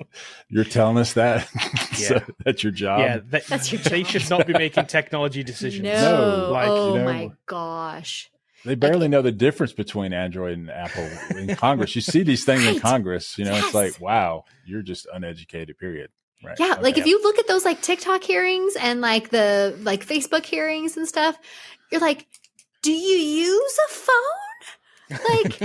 You're telling us that? So Yeah. that's your job? Yeah, That's your they job. should not be making technology decisions. No. Like, Oh you know, my gosh. They barely know the difference between Android and Apple in Congress. You see these things in Right. Congress, you know, Yes. it's like, wow, you're just uneducated, period. Right. Yeah, like Okay. if you look at those like TikTok hearings and like the like Facebook hearings and stuff, you're like, do you use a phone? Like,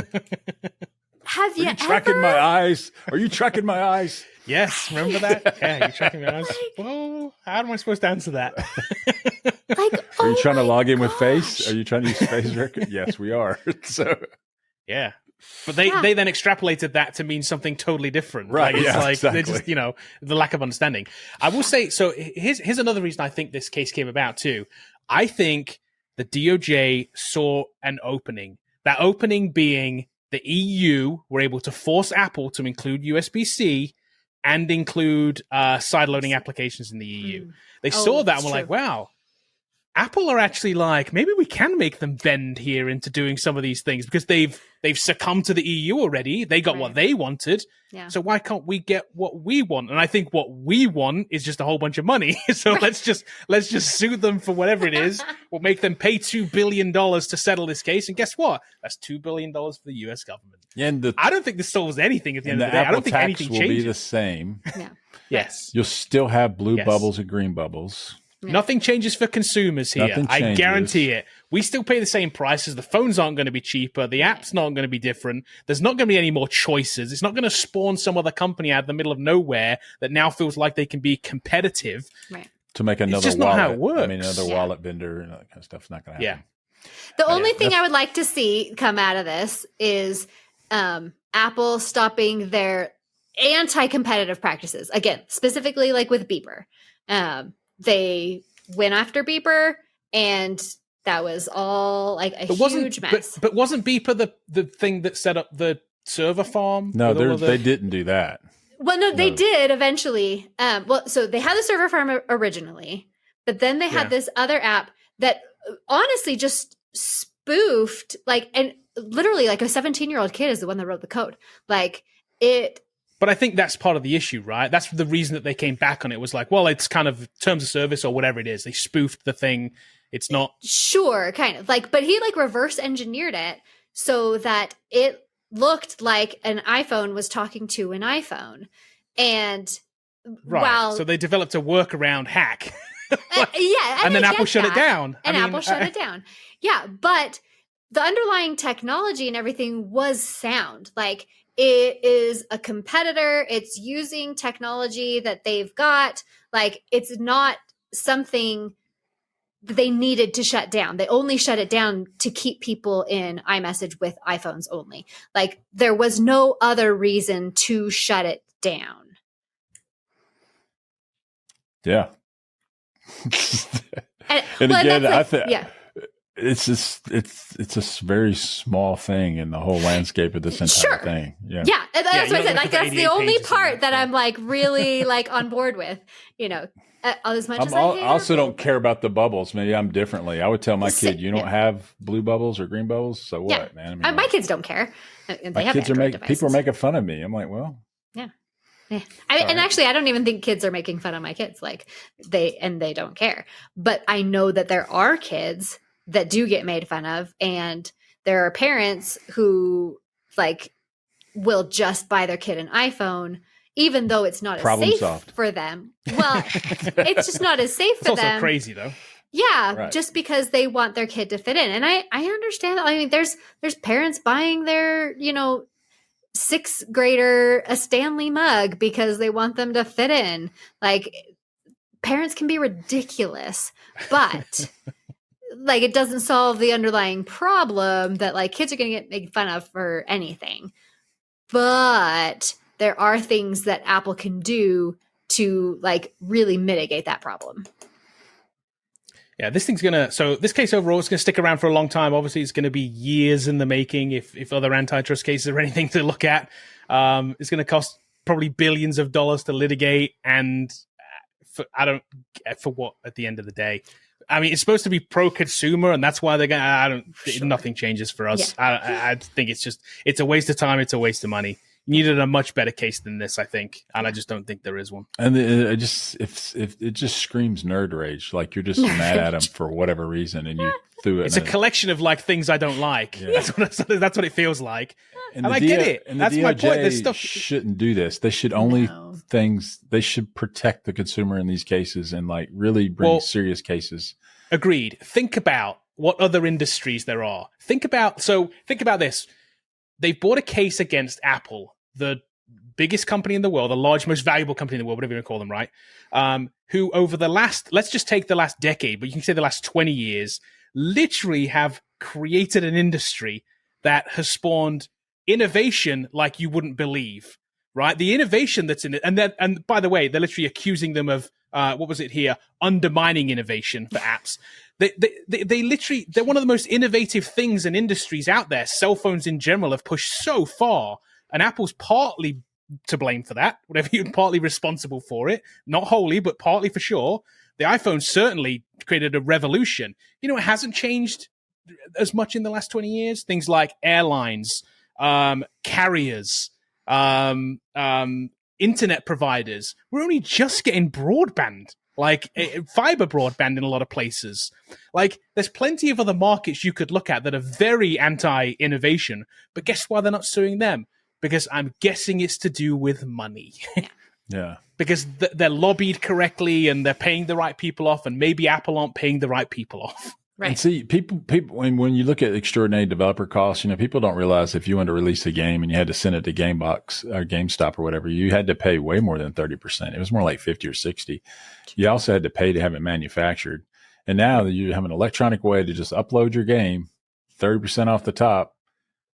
have Are you you tracking ever? my eyes? Are you tracking my eyes? yes, remember that? Yeah, you're tracking my eyes. Well, how am I supposed to answer that? Like, Are you oh trying to my log in with gosh. Face? Are you trying to use Face record? Yes, we are. So Yeah. But they then extrapolated that to mean something totally different. Right, Like, it's yeah, like they're exactly. just, you know, the lack of understanding. I will say, so here's another reason I think this case came about too. I think the DOJ saw an opening. That opening being the EU were able to force Apple to include USB-C and include sideloading applications in the EU. They saw that and were true. like, wow, Apple are actually like, maybe we can make them bend here into doing some of these things because they've succumbed to the EU already. They got what Right. they wanted. Yeah. So why can't we get what we want? And I think what we want is just a whole bunch of money. So let's just sue them for whatever it is. We'll make them pay $2 billion to settle this case. And guess what? That's $2 billion for the US government. and I don't think this solves anything at the end the of the day. I Apple don't think tax anything will be the changes. same. Yeah. Yes. You'll still have blue Yes. bubbles and green bubbles. Yeah. Nothing changes for consumers here. Nothing I changes. guarantee it. We still pay the same prices. The phones aren't going to be cheaper. The app's not going to be different. There's not going to be any more choices. It's not going to spawn some other company out of the middle of nowhere that now feels like they can be competitive. Right. To make another just not wallet. how it works. I mean, another Yeah. wallet vendor and that kind of stuff's not going to happen. The only thing that's- I would like to see come out of this is Apple stopping their anti-competitive practices. Again, specifically like with Beeper. They went after Beeper and that was all like a huge mess. But wasn't Beeper the thing that set up the server farm? No, with all of the- they didn't do that. Well, no, they No. did eventually. So they had the server farm originally, but then they had Yeah. this other app that honestly just spoofed, like, and literally like a 17-year-old kid is the one that wrote the code. Like it. But I think that's part of the issue, right? That's the reason that they came back on it was like, well, it's kind of terms of service or whatever it is. They spoofed the thing. It's not. Sure, kind of like, but he like reverse engineered it so that it looked like an iPhone was talking to an iPhone. And Right. while So they developed a workaround hack. yeah, and then I Apple get shut it that. down. And Apple shut it down. Yeah, but the underlying technology and everything was sound. Like it is a competitor. It's using technology that they've got. Like it's not something that they needed to shut down. They only shut it down to keep people in iMessage with iPhones only. Like there was no other reason to shut it down. Yeah. And, And well, again, that's I like- think yeah. it's just it's a very small thing in the whole landscape of this entire Sure. thing. Yeah. Yeah, and that's you what I don't said. look Like at the that's the 88 only pages in part that, that yeah. I'm like really like on board with, you know. as much I as I hate also Apple, don't care about the bubbles. Maybe I'm differently. I would tell my kid, you don't have blue bubbles or green bubbles, so what, yeah. man? I mean, My kids don't care. They my have kids Android devices. people are making fun of me. I'm like, well, yeah. And actually, I don't even think kids are making fun of my kids. Like they don't care. But I know that there are kids that do get made fun of, and there are parents who like will just buy their kid an iPhone, even though it's not Problem as safe solved. for them. Well, it's just not as safe for It's them. also crazy though. Yeah, Right. just because they want their kid to fit in. And I understand that. I mean, there's parents buying their, sixth grader a Stanley mug because they want them to fit in. Like, parents can be ridiculous, but like it doesn't solve the underlying problem that like kids are going to get made fun of for anything. But there are things that Apple can do to like really mitigate that problem. Yeah, this case overall is going to stick around for a long time. Obviously, it's going to be years in the making if other antitrust cases are anything to look at. It's going to cost probably billions of dollars to litigate, and for what at the end of the day. I mean, it's supposed to be pro-consumer, and that's why they're going. Nothing changes for us. Yeah. I think it's a waste of time. It's a waste of money. You needed a much better case than this, I think, and I just don't think there is one. And it just screams nerd rage, like you're just mad at them for whatever reason, and you threw it. It's a collection of like things I don't like. Yeah. That's what it feels like, and I get it. And that's the DOJ my point. This stuff shouldn't do this. They should only They should protect the consumer in these cases and like really bring serious cases. Agreed. Think about what other industries there are. Think about this. They've brought a case against Apple, the biggest company in the world, the most valuable company in the world, whatever you want to call them, right? Who over let's just take the last decade, but you can say the last 20 years, literally have created an industry that has spawned innovation like you wouldn't believe, right? The innovation that's in it. And by the way, they're literally accusing them of, undermining innovation for apps. They literally, they're one of the most innovative things and industries out there. Cell phones in general have pushed so far, and Apple's partly to blame for that, whatever you're partly responsible for it. Not wholly, but partly for sure. The iPhone certainly created a revolution. It hasn't changed as much in the last 20 years. Things like airlines, carriers, internet providers. We're only just getting broadband. Like fiber broadband in a lot of places. Like there's plenty of other markets you could look at that are very anti-innovation, but guess why they're not suing them? Because I'm guessing it's to do with money. Yeah. Because they're lobbied correctly and they're paying the right people off, and maybe Apple aren't paying the right people off. Right. And see, people, when you look at extraordinary developer costs, people don't realize if you wanted to release a game and you had to send it to GameBox or GameStop or whatever, you had to pay way more than 30%. It was more like 50 or 60. You also had to pay to have it manufactured. And now that you have an electronic way to just upload your game, 30% off the top,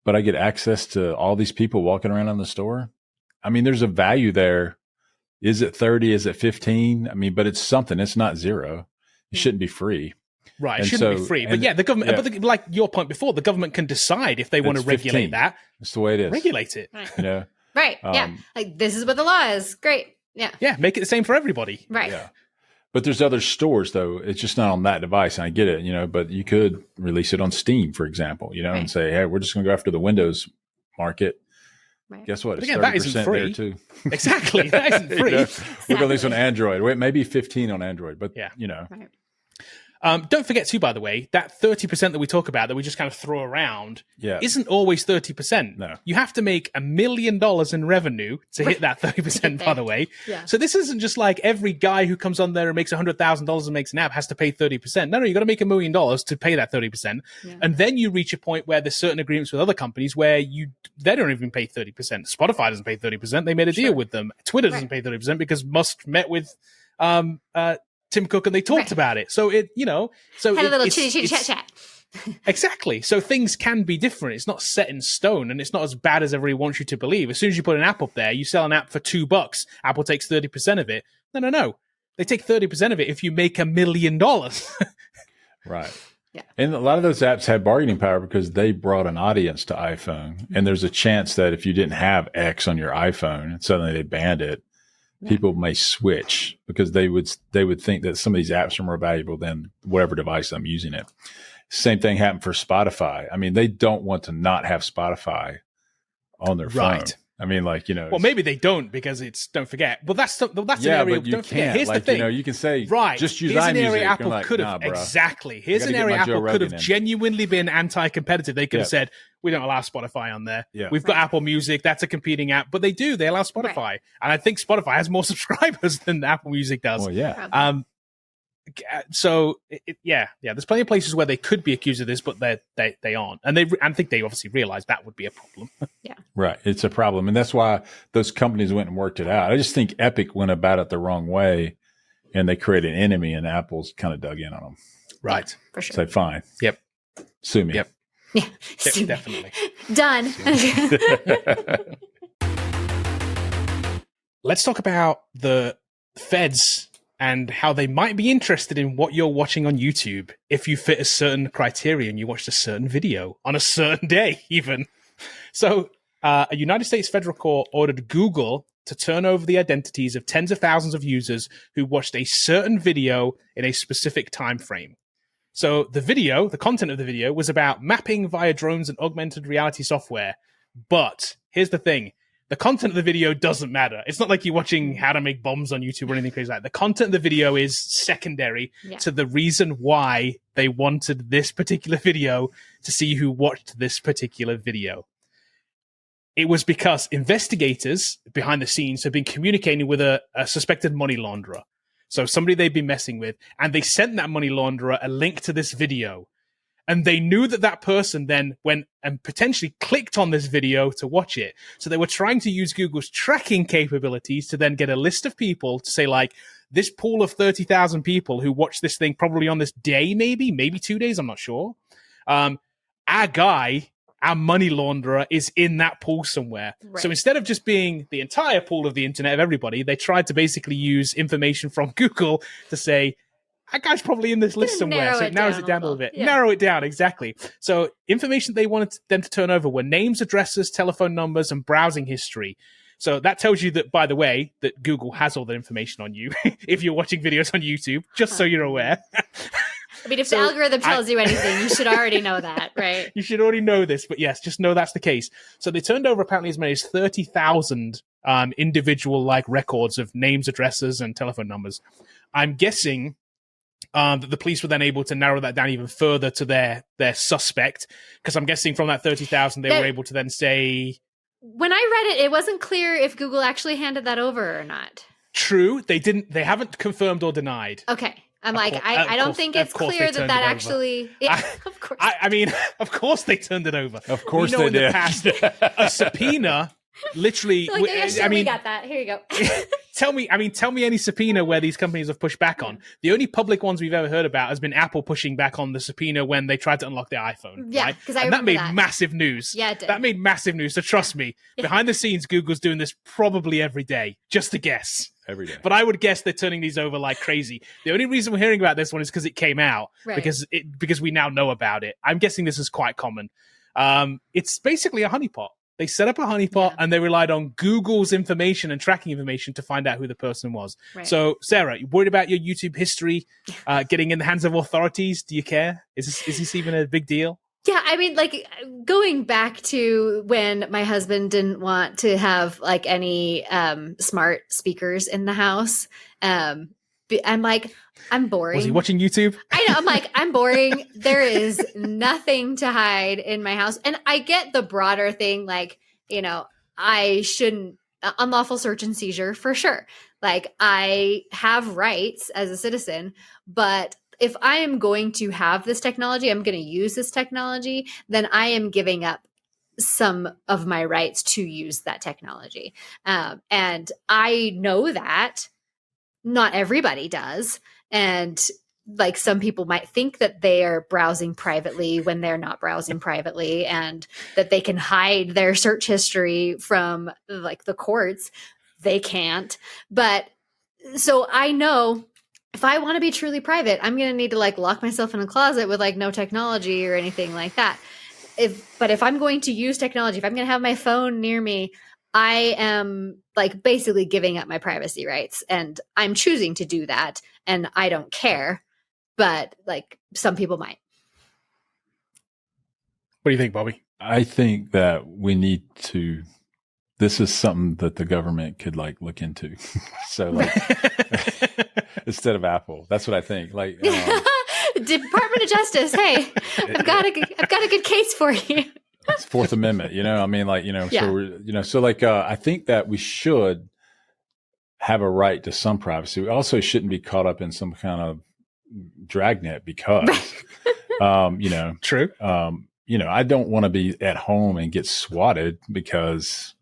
but I get access to all these people walking around in the store. I mean, there's a value there. Is it 30? Is it 15? I mean, but it's something. It's not zero. It shouldn't be free. Right, it shouldn't be free. But yeah, the government, but like your point before, the government can decide if they want to regulate that. That's the way it is. Regulate it. Right. Right. Yeah. Like this is what the law is. Great. Yeah. Yeah. Make it the same for everybody. Right. Yeah. But there's other stores though. It's just not on that device. And I get it, but you could release it on Steam, for example, and say, hey, we're just going to go after the Windows market. Right. Guess what? But again, that isn't free. There too. Exactly. That isn't free. We're going to release on Android. Wait, maybe 15 on Android, but Right. Don't forget too, by the way, that 30% that we talk about that we just kind of throw around isn't always 30%. No. You have to make $1 million in revenue to hit that 30%, by the way. Yeah. So this isn't just like every guy who comes on there and makes $100,000 and makes an app has to pay 30%. No, you got to make $1 million to pay that 30%. Yeah. And then you reach a point where there's certain agreements with other companies where they don't even pay 30%. Spotify doesn't pay 30%. They made a deal with them. Twitter doesn't pay 30% because Musk met with Tim Cook and they talked about it. So had a little chitty chat. Exactly. So things can be different. It's not set in stone and it's not as bad as everybody wants you to believe. As soon as you put an app up there, you sell an app for $2. Apple takes 30% of it. No. They take 30% of it if you make $1 million. Right. Yeah. And a lot of those apps had bargaining power because they brought an audience to iPhone. And there's a chance that if you didn't have X on your iPhone and suddenly they banned it, people may switch because they would think that some of these apps are more valuable than whatever device I'm using it. Same thing happened for Spotify. I mean, they don't want to not have Spotify on their phone. I mean, like, well, maybe they don't because it's, don't forget. Well, that's an area. But you don't forget. can't. Here's like, the thing. You can say, right. Just use Here's an iMusic. area Apple like, could have exactly. Here's an area Apple could have in. genuinely been anti-competitive. They could have said, we don't allow Spotify on there. Yeah. We've got Apple Music. That's a competing app, but they do. They allow Spotify, and I think Spotify has more subscribers than Apple Music does. Well, yeah. So there's plenty of places where they could be accused of this, but they aren't, and I think they obviously realize that would be a problem. Yeah, right. It's a problem, and that's why those companies went and worked it out. I just think Epic went about it the wrong way, and they created an enemy, and Apple's kind of dug in on them. Right, for sure. Say fine. Yep. Sue me. Yeah, definitely. Done. Let's talk about the feds and how they might be interested in what you're watching on YouTube if you fit a certain criteria and you watched a certain video on a certain day, even. So a United States federal court ordered Google to turn over the identities of tens of thousands of users who watched a certain video in a specific time frame. So the content of the video was about mapping via drones and augmented reality software. But here's the thing. The content of the video doesn't matter. It's not like you're watching how to make bombs on YouTube or anything crazy like that. The content of the video is secondary to the reason why they wanted this particular video to see who watched this particular video. It was because investigators behind the scenes have been communicating with a suspected money launderer. So somebody they've been messing with, and they sent that money launderer a link to this video. And they knew that person then went and potentially clicked on this video to watch it. So they were trying to use Google's tracking capabilities to then get a list of people to say, like, this pool of 30,000 people who watched this thing probably on this day, maybe 2 days, I'm not sure. Our money launderer is in that pool somewhere. Right. So instead of just being the entire pool of the internet of everybody, they tried to basically use information from Google to say, that guy's probably in this list somewhere. So it narrows it down a little bit. Yeah. Narrow it down, exactly. So information they wanted them to turn over were names, addresses, telephone numbers, and browsing history. So that tells you that, by the way, that Google has all that information on you if you're watching videos on YouTube, just so you're aware. I mean, if the algorithm tells you anything, you should already know that, right? You should already know this, but yes, just know that's the case. So they turned over apparently as many as 30,000 individual records of names, addresses, and telephone numbers. I'm guessing that the police were then able to narrow that down even further to their suspect, because I'm guessing from that 30,000 they were able to then say. When I read it, it wasn't clear if Google actually handed that over or not. True, they didn't. They haven't confirmed or denied. Okay. I don't think it's clear that actually. Yeah, of course. I mean, of course they turned it over. Of course they did. In the past, a subpoena. Literally, we got that. Here you go. Tell me any subpoena where these companies have pushed back on. The only public ones we've ever heard about has been Apple pushing back on the subpoena when they tried to unlock their iPhone. Yeah, because right? That made massive news. Yeah, it did. That made massive news. So trust me, behind the scenes, Google's doing this probably every day, just a guess. Every day. But I would guess they're turning these over like crazy. The only reason we're hearing about this one is because it came out, because we now know about it. I'm guessing this is quite common. It's basically a honeypot. They set up a honeypot and they relied on Google's information and tracking information to find out who the person was. Right. So, Sarah, you worried about your YouTube history getting in the hands of authorities? Do you care? Is this even a big deal? Yeah, I mean, going back to when my husband didn't want to have any smart speakers in the house. I'm boring. Was he watching YouTube? I know. I'm boring. There is nothing to hide in my house. And I get the broader thing, I shouldn't unlawful search and seizure for sure. I have rights as a citizen, but if I am going to have this technology, I'm going to use this technology, then I am giving up some of my rights to use that technology. And I know that not everybody does. And some people might think that they are browsing privately when they're not browsing privately, and that they can hide their search history from the courts. They can't. But so I know if I want to be truly private, I'm going to need to lock myself in a closet with no technology or anything like that. But if I'm going to use technology, if I'm going to have my phone near me, I am like basically giving up my privacy rights, and I'm choosing to do that, and I don't care. But like some people might. What do you think, Bobby? I think that we need to. This is something that the government could like look into. So like instead of Apple, that's what I think. Like Department of Justice. Hey, I've got a good case for you. It's Fourth Amendment, I mean, like, Yeah. so we're, so like, I think that we should have a right to some privacy. We also shouldn't be caught up in some kind of dragnet because, True. I don't want to be at home and get swatted because,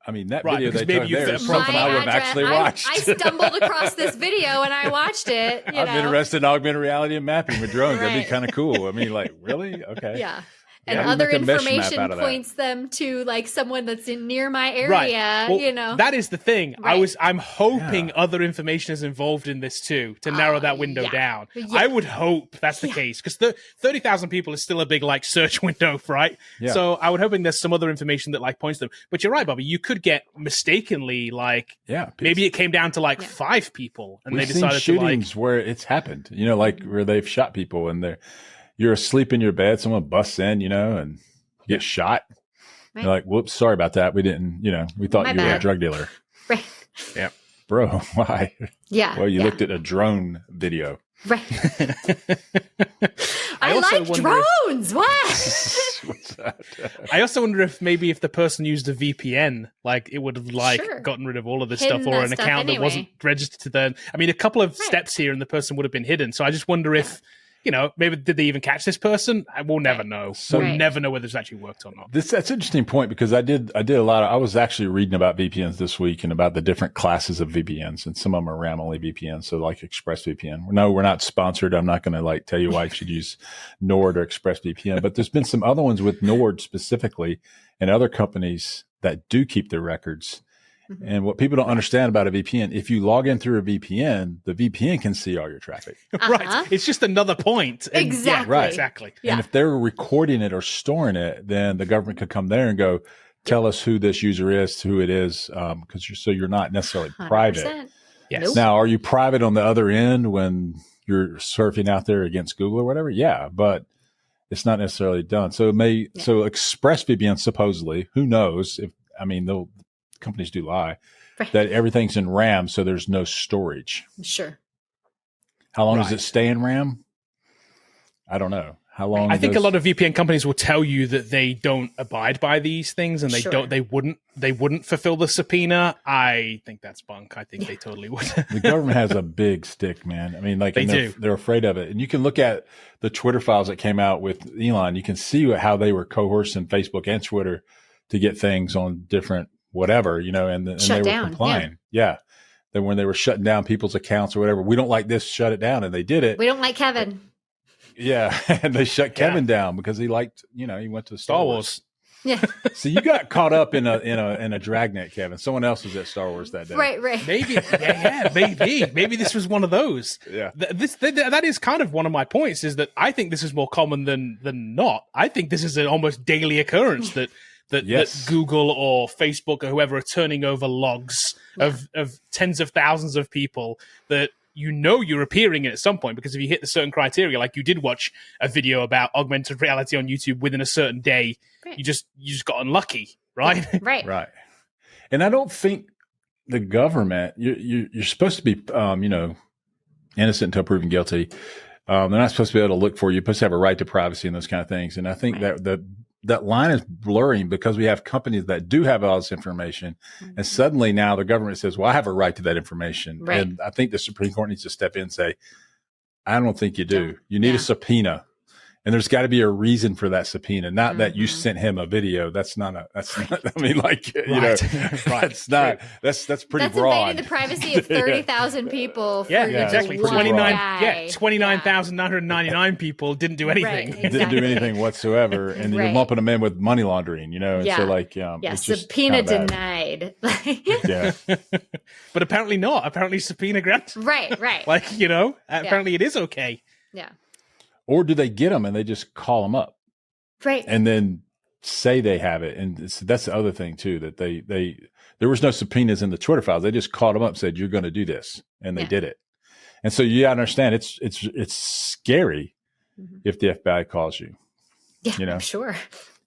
I mean, that video they took there is something I would have actually watched. I stumbled across this video and I watched it. I've been interested in augmented reality and mapping with drones. That'd be kind of cool. I mean, like, really? Okay. Yeah. And Yeah, other make a mesh map information out of that. points them to like someone that's near my area, Right. Well, that is the thing. Right. I'm hoping other information is involved in this too to narrow that window down. Yeah. I would hope that's the case because 30,000 people is still a big like search window, right? Yeah. So I would hoping there's some other information that like points them. But you're right, Bobby. You could get mistakenly like maybe it came down to like 5 people and We've they decided seen to like shootings where it's happened, like where they've shot people and you're asleep in your bed, someone busts in, and you get shot. Right. You're like, whoops, sorry about that. We didn't, we thought My you were a bad. drug dealer. Right. Yeah. Bro, why? Yeah. Well, you looked at a drone video. Right. I also like wonder drones. What? What's that? I also wonder if maybe if the person used a VPN, like it would have like Sure. gotten rid of all of this Hidden stuff, or that an stuff account that anyway. wasn't registered to them. I mean, a couple of steps here, and the person would have been hidden. So I just wonder if, maybe did they even catch this person? We'll never know. So- We'll never know whether it's actually worked or not. That's an interesting point because I did a lot I was actually reading about VPNs this week and about the different classes of VPNs, and some of them are RAM only VPNs. So like ExpressVPN. No, we're not sponsored. I'm not going to like tell you why you should use Nord or ExpressVPN, but there's been some other ones with Nord specifically and other companies that do keep their records. Mm-hmm. And what people don't understand about a VPN, if you log in through a VPN, the VPN can see all your traffic. Right. It's just another point. And Exactly. Yeah, exactly. Yeah. And if they're recording it or storing it, then the government could come there and go, tell us who this user is, who it is, because you're not necessarily private. 100%. Yes. Nope. Now, are you private on the other end when you're surfing out there against Google or whatever? Yeah, but it's not necessarily done. So so ExpressVPN supposedly, who knows companies do lie, Right. that everything's in RAM, so there's no storage. Sure. How long does Right. it stay in RAM? I don't know. How long? I think a lot of VPN companies will tell you that they don't abide by these things and Sure. they wouldn't fulfill the subpoena. I think that's bunk. I think they totally would. The government has a big stick, man. I mean, like They and do. they're afraid of it. And you can look at the Twitter files that came out with Elon. You can see how they were coercing Facebook and Twitter to get things on different whatever, and they Shut were down, complying. Yeah. Then when they were shutting down people's accounts or whatever, we don't like this, shut it down. And they did it. We don't like Kevin. Yeah. And they shut Kevin down because he liked, he went to Star Wars. Yeah. So you got caught up in a dragnet, Kevin. Someone else was at Star Wars that day. Right. Maybe, maybe this was one of those. Yeah. That is kind of one of my points. Is that I think this is more common than not. I think this is an almost daily occurrence that Google or Facebook or whoever are turning over logs of tens of thousands of people that you're appearing in at some point, because if you hit the certain criteria, like you did watch a video about augmented reality on YouTube within a certain day, Right. you just got unlucky, right? Right. Right. And I don't think the government, you're supposed to be, innocent until proven guilty. They're not supposed to be able to look for you. You're supposed to have a right to privacy and those kind of things. And I think that line is blurring because we have companies that do have all this information. Mm-hmm. And suddenly now the government says, well, I have a right to that information. Right. And I think the Supreme Court needs to step in and say, I don't think you do. No. You need Yeah. a subpoena. And there's got to be a reason for that subpoena, not that you Mhm. sent him a video. That's not, I mean, like, Right. that's not, that's pretty That's broad. invading the privacy of 30,000 people. For Yeah, your exactly. one 29,999 people didn't do anything. Right. Didn't do Exactly. anything whatsoever. And you're Right. lumping them in with money laundering, and Yeah. so like, Yeah, it's just subpoena kinda bad. denied. Yeah. But apparently not. Apparently subpoena granted. Right. Like, apparently it is okay. Yeah. Or do they get them and they just call them up? Right. And then say they have it. And that's the other thing too, that there was no subpoenas in the Twitter files. They just called them up and said, you're going to do this. And they did it. And so you understand it's scary if the FBI calls you. Yeah, you know? I'm sure.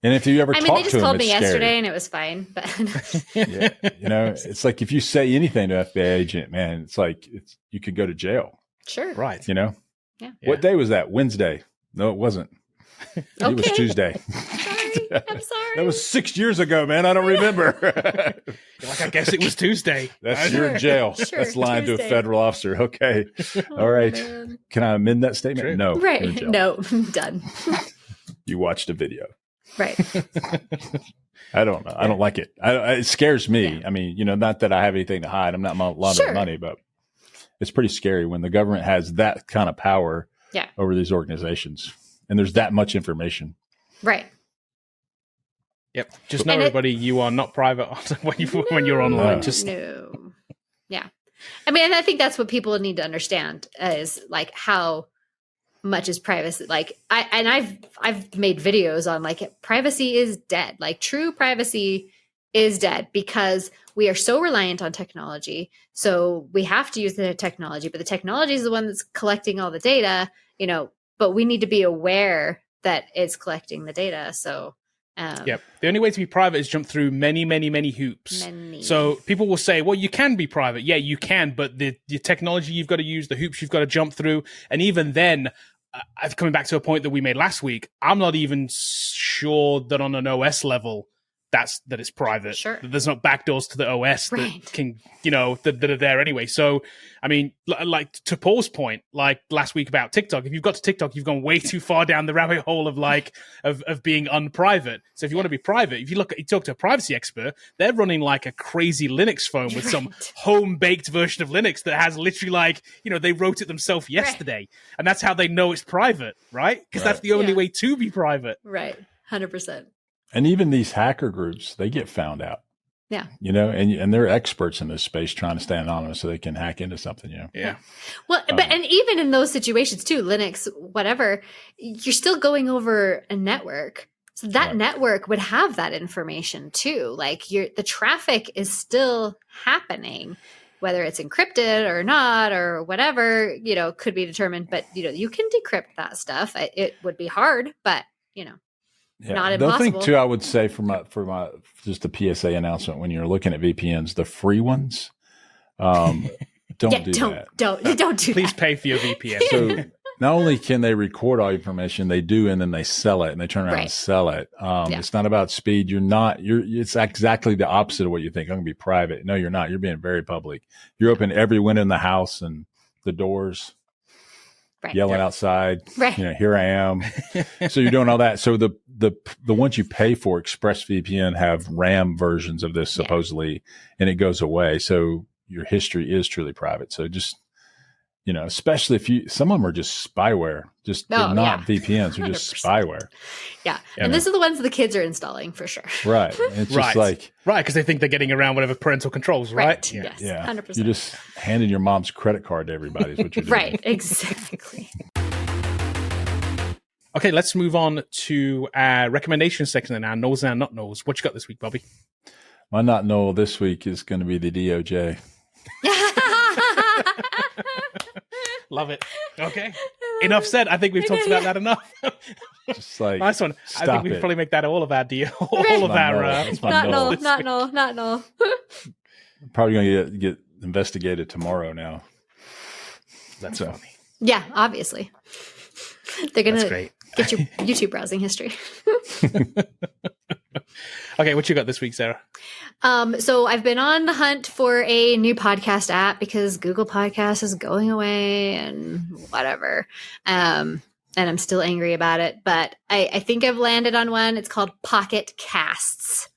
And if you ever talk to them, they just called me yesterday scary. and it was fine. But Yeah, it's like if you say anything to an FBI agent, man, it's like you could go to jail. Sure. Right. Yeah. What day was that? Wednesday. No, it wasn't. It was Tuesday. I'm sorry. That was 6 years ago, man. I don't remember. You're like, I guess it was Tuesday. You're in jail. Sure, That's lying to Tuesday. a federal officer. Okay. All right. Man. Can I amend that statement? True. No. you're in Right. jail. No, done. You watched a video. Right. I don't know. I don't like it. It scares me. Yeah. I mean, not that I have anything to hide. I'm not laundering Sure. money, but it's pretty scary when the government has that kind of power Yeah. over these organizations. And there's that much information. Right. Yep. Just know, And everybody, you are not private when you're online. Just No. Yeah. I mean, and I think that's what people need to understand is like how much is privacy. Like I've made videos on like privacy is dead. Like true privacy is dead because we are so reliant on technology. So we have to use the technology, but the technology is the one that's collecting all the data, but we need to be aware that it's collecting the data. So yep. The only way to be private is jump through many, many, many hoops. Many. So people will say, well, you can be private. Yeah, you can, but the technology you've got to use, the hoops you've got to jump through. And even then, coming back to a point that we made last week, I'm not even sure that on an OS level, that it's private. Sure. There's not backdoors to the OS Right. that can, that are there anyway. So, I mean, like to Paul's point, like last week about TikTok, if you've got to TikTok, you've gone way too far down the rabbit hole of of being unprivate. So if you want to be private, if you talk to a privacy expert, they're running like a crazy Linux phone with some home baked version of Linux that has literally they wrote it themselves yesterday. And that's how they know it's private, right? Because that's the only way to be private. Right. 100%. And even these hacker groups, they get found out. Yeah. And they're experts in this space trying to stay anonymous so they can hack into something, Yeah. Well, and even in those situations too, Linux, whatever, you're still going over a network. So that network would have that information too. Like the traffic is still happening, whether it's encrypted or not, or whatever, could be determined. But, you can decrypt that stuff. It would be hard, but, not The impossible. thing too, I would say for my just a PSA announcement, when you're looking at VPNs, the free ones, don't do that. Don't do Please that. pay for your VPN. So not only can they record all your information, they do, and then they sell it, and they turn around and sell it. It's not about speed. It's exactly the opposite of what you think. I'm going to be private. No, you're not. You're being very public. You're opening every window in the house and the doors. Right. Yelling outside, Right. Here I am. So you're doing all that. So the ones you pay for, ExpressVPN, have RAM versions of this supposedly, and it goes away. So your history is truly private. So just, especially if some of them are just spyware, they're not VPNs, they're just 100%. spyware. Yeah. And this is the ones the kids are installing for sure. Right. It's just right, because they think they're getting around whatever parental controls, right? Yes. Yeah. 100%. You're just handing your mom's credit card to everybody is what you're doing. Right. Exactly. Okay, let's move on to our recommendation section and our knows and not knows. What you got this week, Bobby? My not know this week is going to be the DOJ. Love it. Okay. Enough said. I think we've talked about that enough. Just like, Nice one. I think we it. could probably make that all of our deal. Right. All of our. That's my Not no. null. Not null. Probably going to get investigated tomorrow now. That's funny. Yeah, obviously. They're That's going to great. get your YouTube browsing history. Okay, what you got this week, Sarah? So I've been on the hunt for a new podcast app because Google Podcast is going away and whatever. And I'm still angry about it, but I think I've landed on one. It's called Pocket Casts.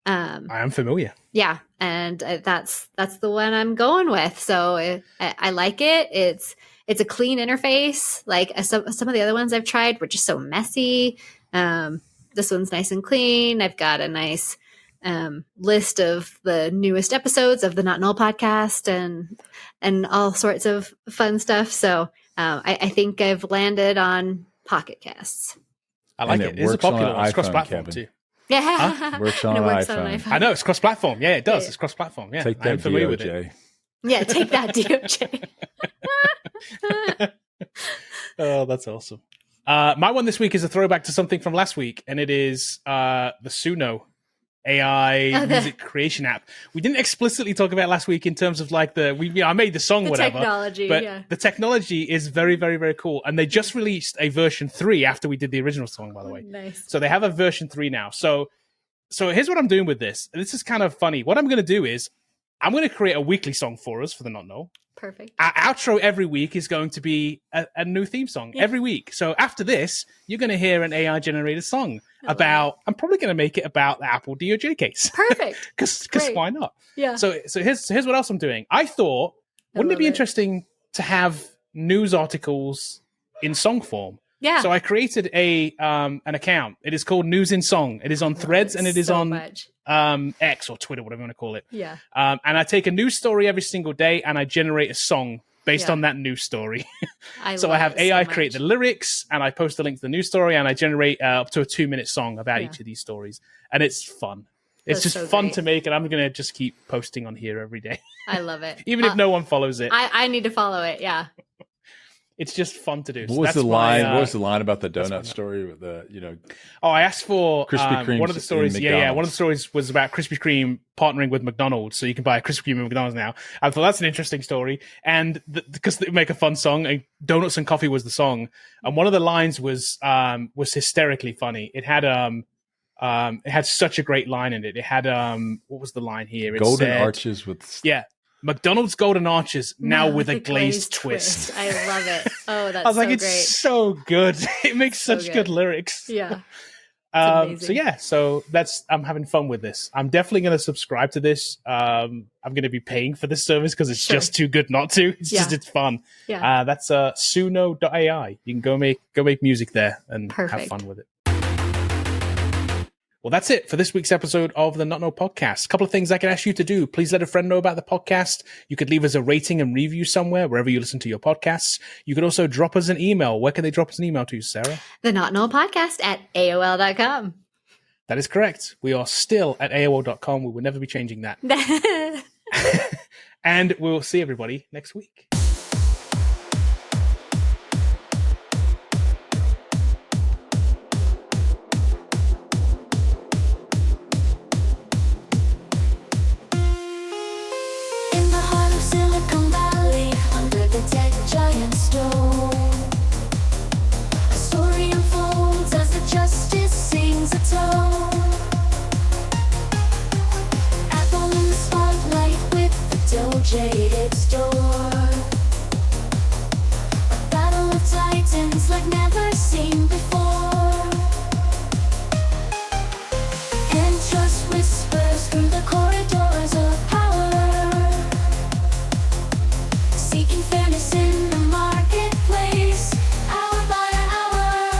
I am familiar. Yeah, and that's the one I'm going with. So I like it. It's a clean interface. Like some of the other ones I've tried were just so messy. This one's nice and clean. I've got a nice list of the newest episodes of the Not Null podcast and all sorts of fun stuff. So I think I've landed on Pocket Casts. I like And it. it It's a works on popular an one. It's iPhone, cross-platform Kevin. too. Yeah. Works on And an it works on iPhone. an iPhone. I know it's cross-platform. Yeah, it does. Yeah. It's cross-platform. Yeah, Take I'm that, familiar with it. DOJ. Yeah, take that, DOJ. Oh, that's awesome. My one this week is a throwback to something from last week, and it is the Suno AI music creation app. We didn't explicitly talk about it last week in terms of like I made the song, The whatever. technology, but yeah. the technology is very, very, very cool. And they just released a version 3 after we did the original song, by the way. Nice. So they have a version 3 now. So here's what I'm doing with this. This is kind of funny. What I'm going to do is I'm going to create a weekly song for us for the Not Know. Perfect. Our outro every week is going to be a new theme song every week. So after this, you're going to hear an AI generated song about, I'm probably going to make it about the Apple DOJ case. Perfect. Because Great. why not? Yeah. So here's what else I'm doing. I thought, wouldn't it be interesting to have news articles in song form? Yeah. So I created an account. It is called News in Song. It is on Threads and it is on X or Twitter, whatever you want to call it. Yeah. And I take a news story every single day and I generate a song based on that news story. So I have AI create the lyrics and I post the link to the news story and I generate up to a 2-minute song about each of these stories. And it's fun. It's just fun to make, and I'm going to just keep posting on here every day. I love it. Even if no one follows it. I need to follow it, yeah. It's just fun to do. What was the line? What was the line about the donut story with the, Oh, I asked for Krispy Kreme. one of the stories. Yeah. One of the stories was about Krispy Kreme partnering with McDonald's, so you can buy a Krispy Kreme at McDonald's now. I thought that's an interesting story, and because they make a fun song, and Donuts and Coffee was the song, and one of the lines was hysterically funny. It had such a great line in it. It had what was the line here? It Golden said, arches with McDonald's golden arches now with a glazed twist. I love it. Oh, that's I was like, so it's great. so good. It makes such good lyrics. Yeah. So I'm having fun with this. I'm definitely going to subscribe to this. I'm going to be paying for this service because it's just too good not to. It's fun. Yeah. That's suno.ai. You can go make music there and have fun with it. Well, that's it for this week's episode of the Not Know Podcast. A couple of things I can ask you to do. Please let a friend know about the podcast. You could leave us a rating and review somewhere, wherever you listen to your podcasts. You could also drop us an email. Where can they drop us an email to, Sarah? The Not Know Podcast at AOL.com. That is correct. We are still at AOL.com. We will never be changing that. And we'll see everybody next week. Jaded store, a battle of titans like never seen before, and trust whispers through the corridors of power, seeking fairness in the marketplace, hour by hour.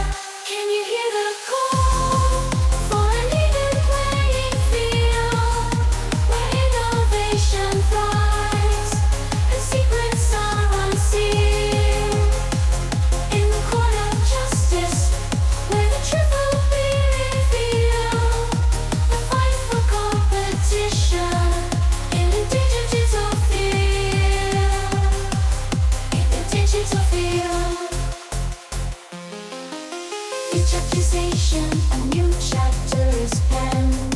Can you hear the call for an even playing field where innovation thrives? Secrets are unsealed in the court of justice, where the truth will be revealed. The fight for competition in a digital field. In a digital field. Each accusation, a new chapter is penned.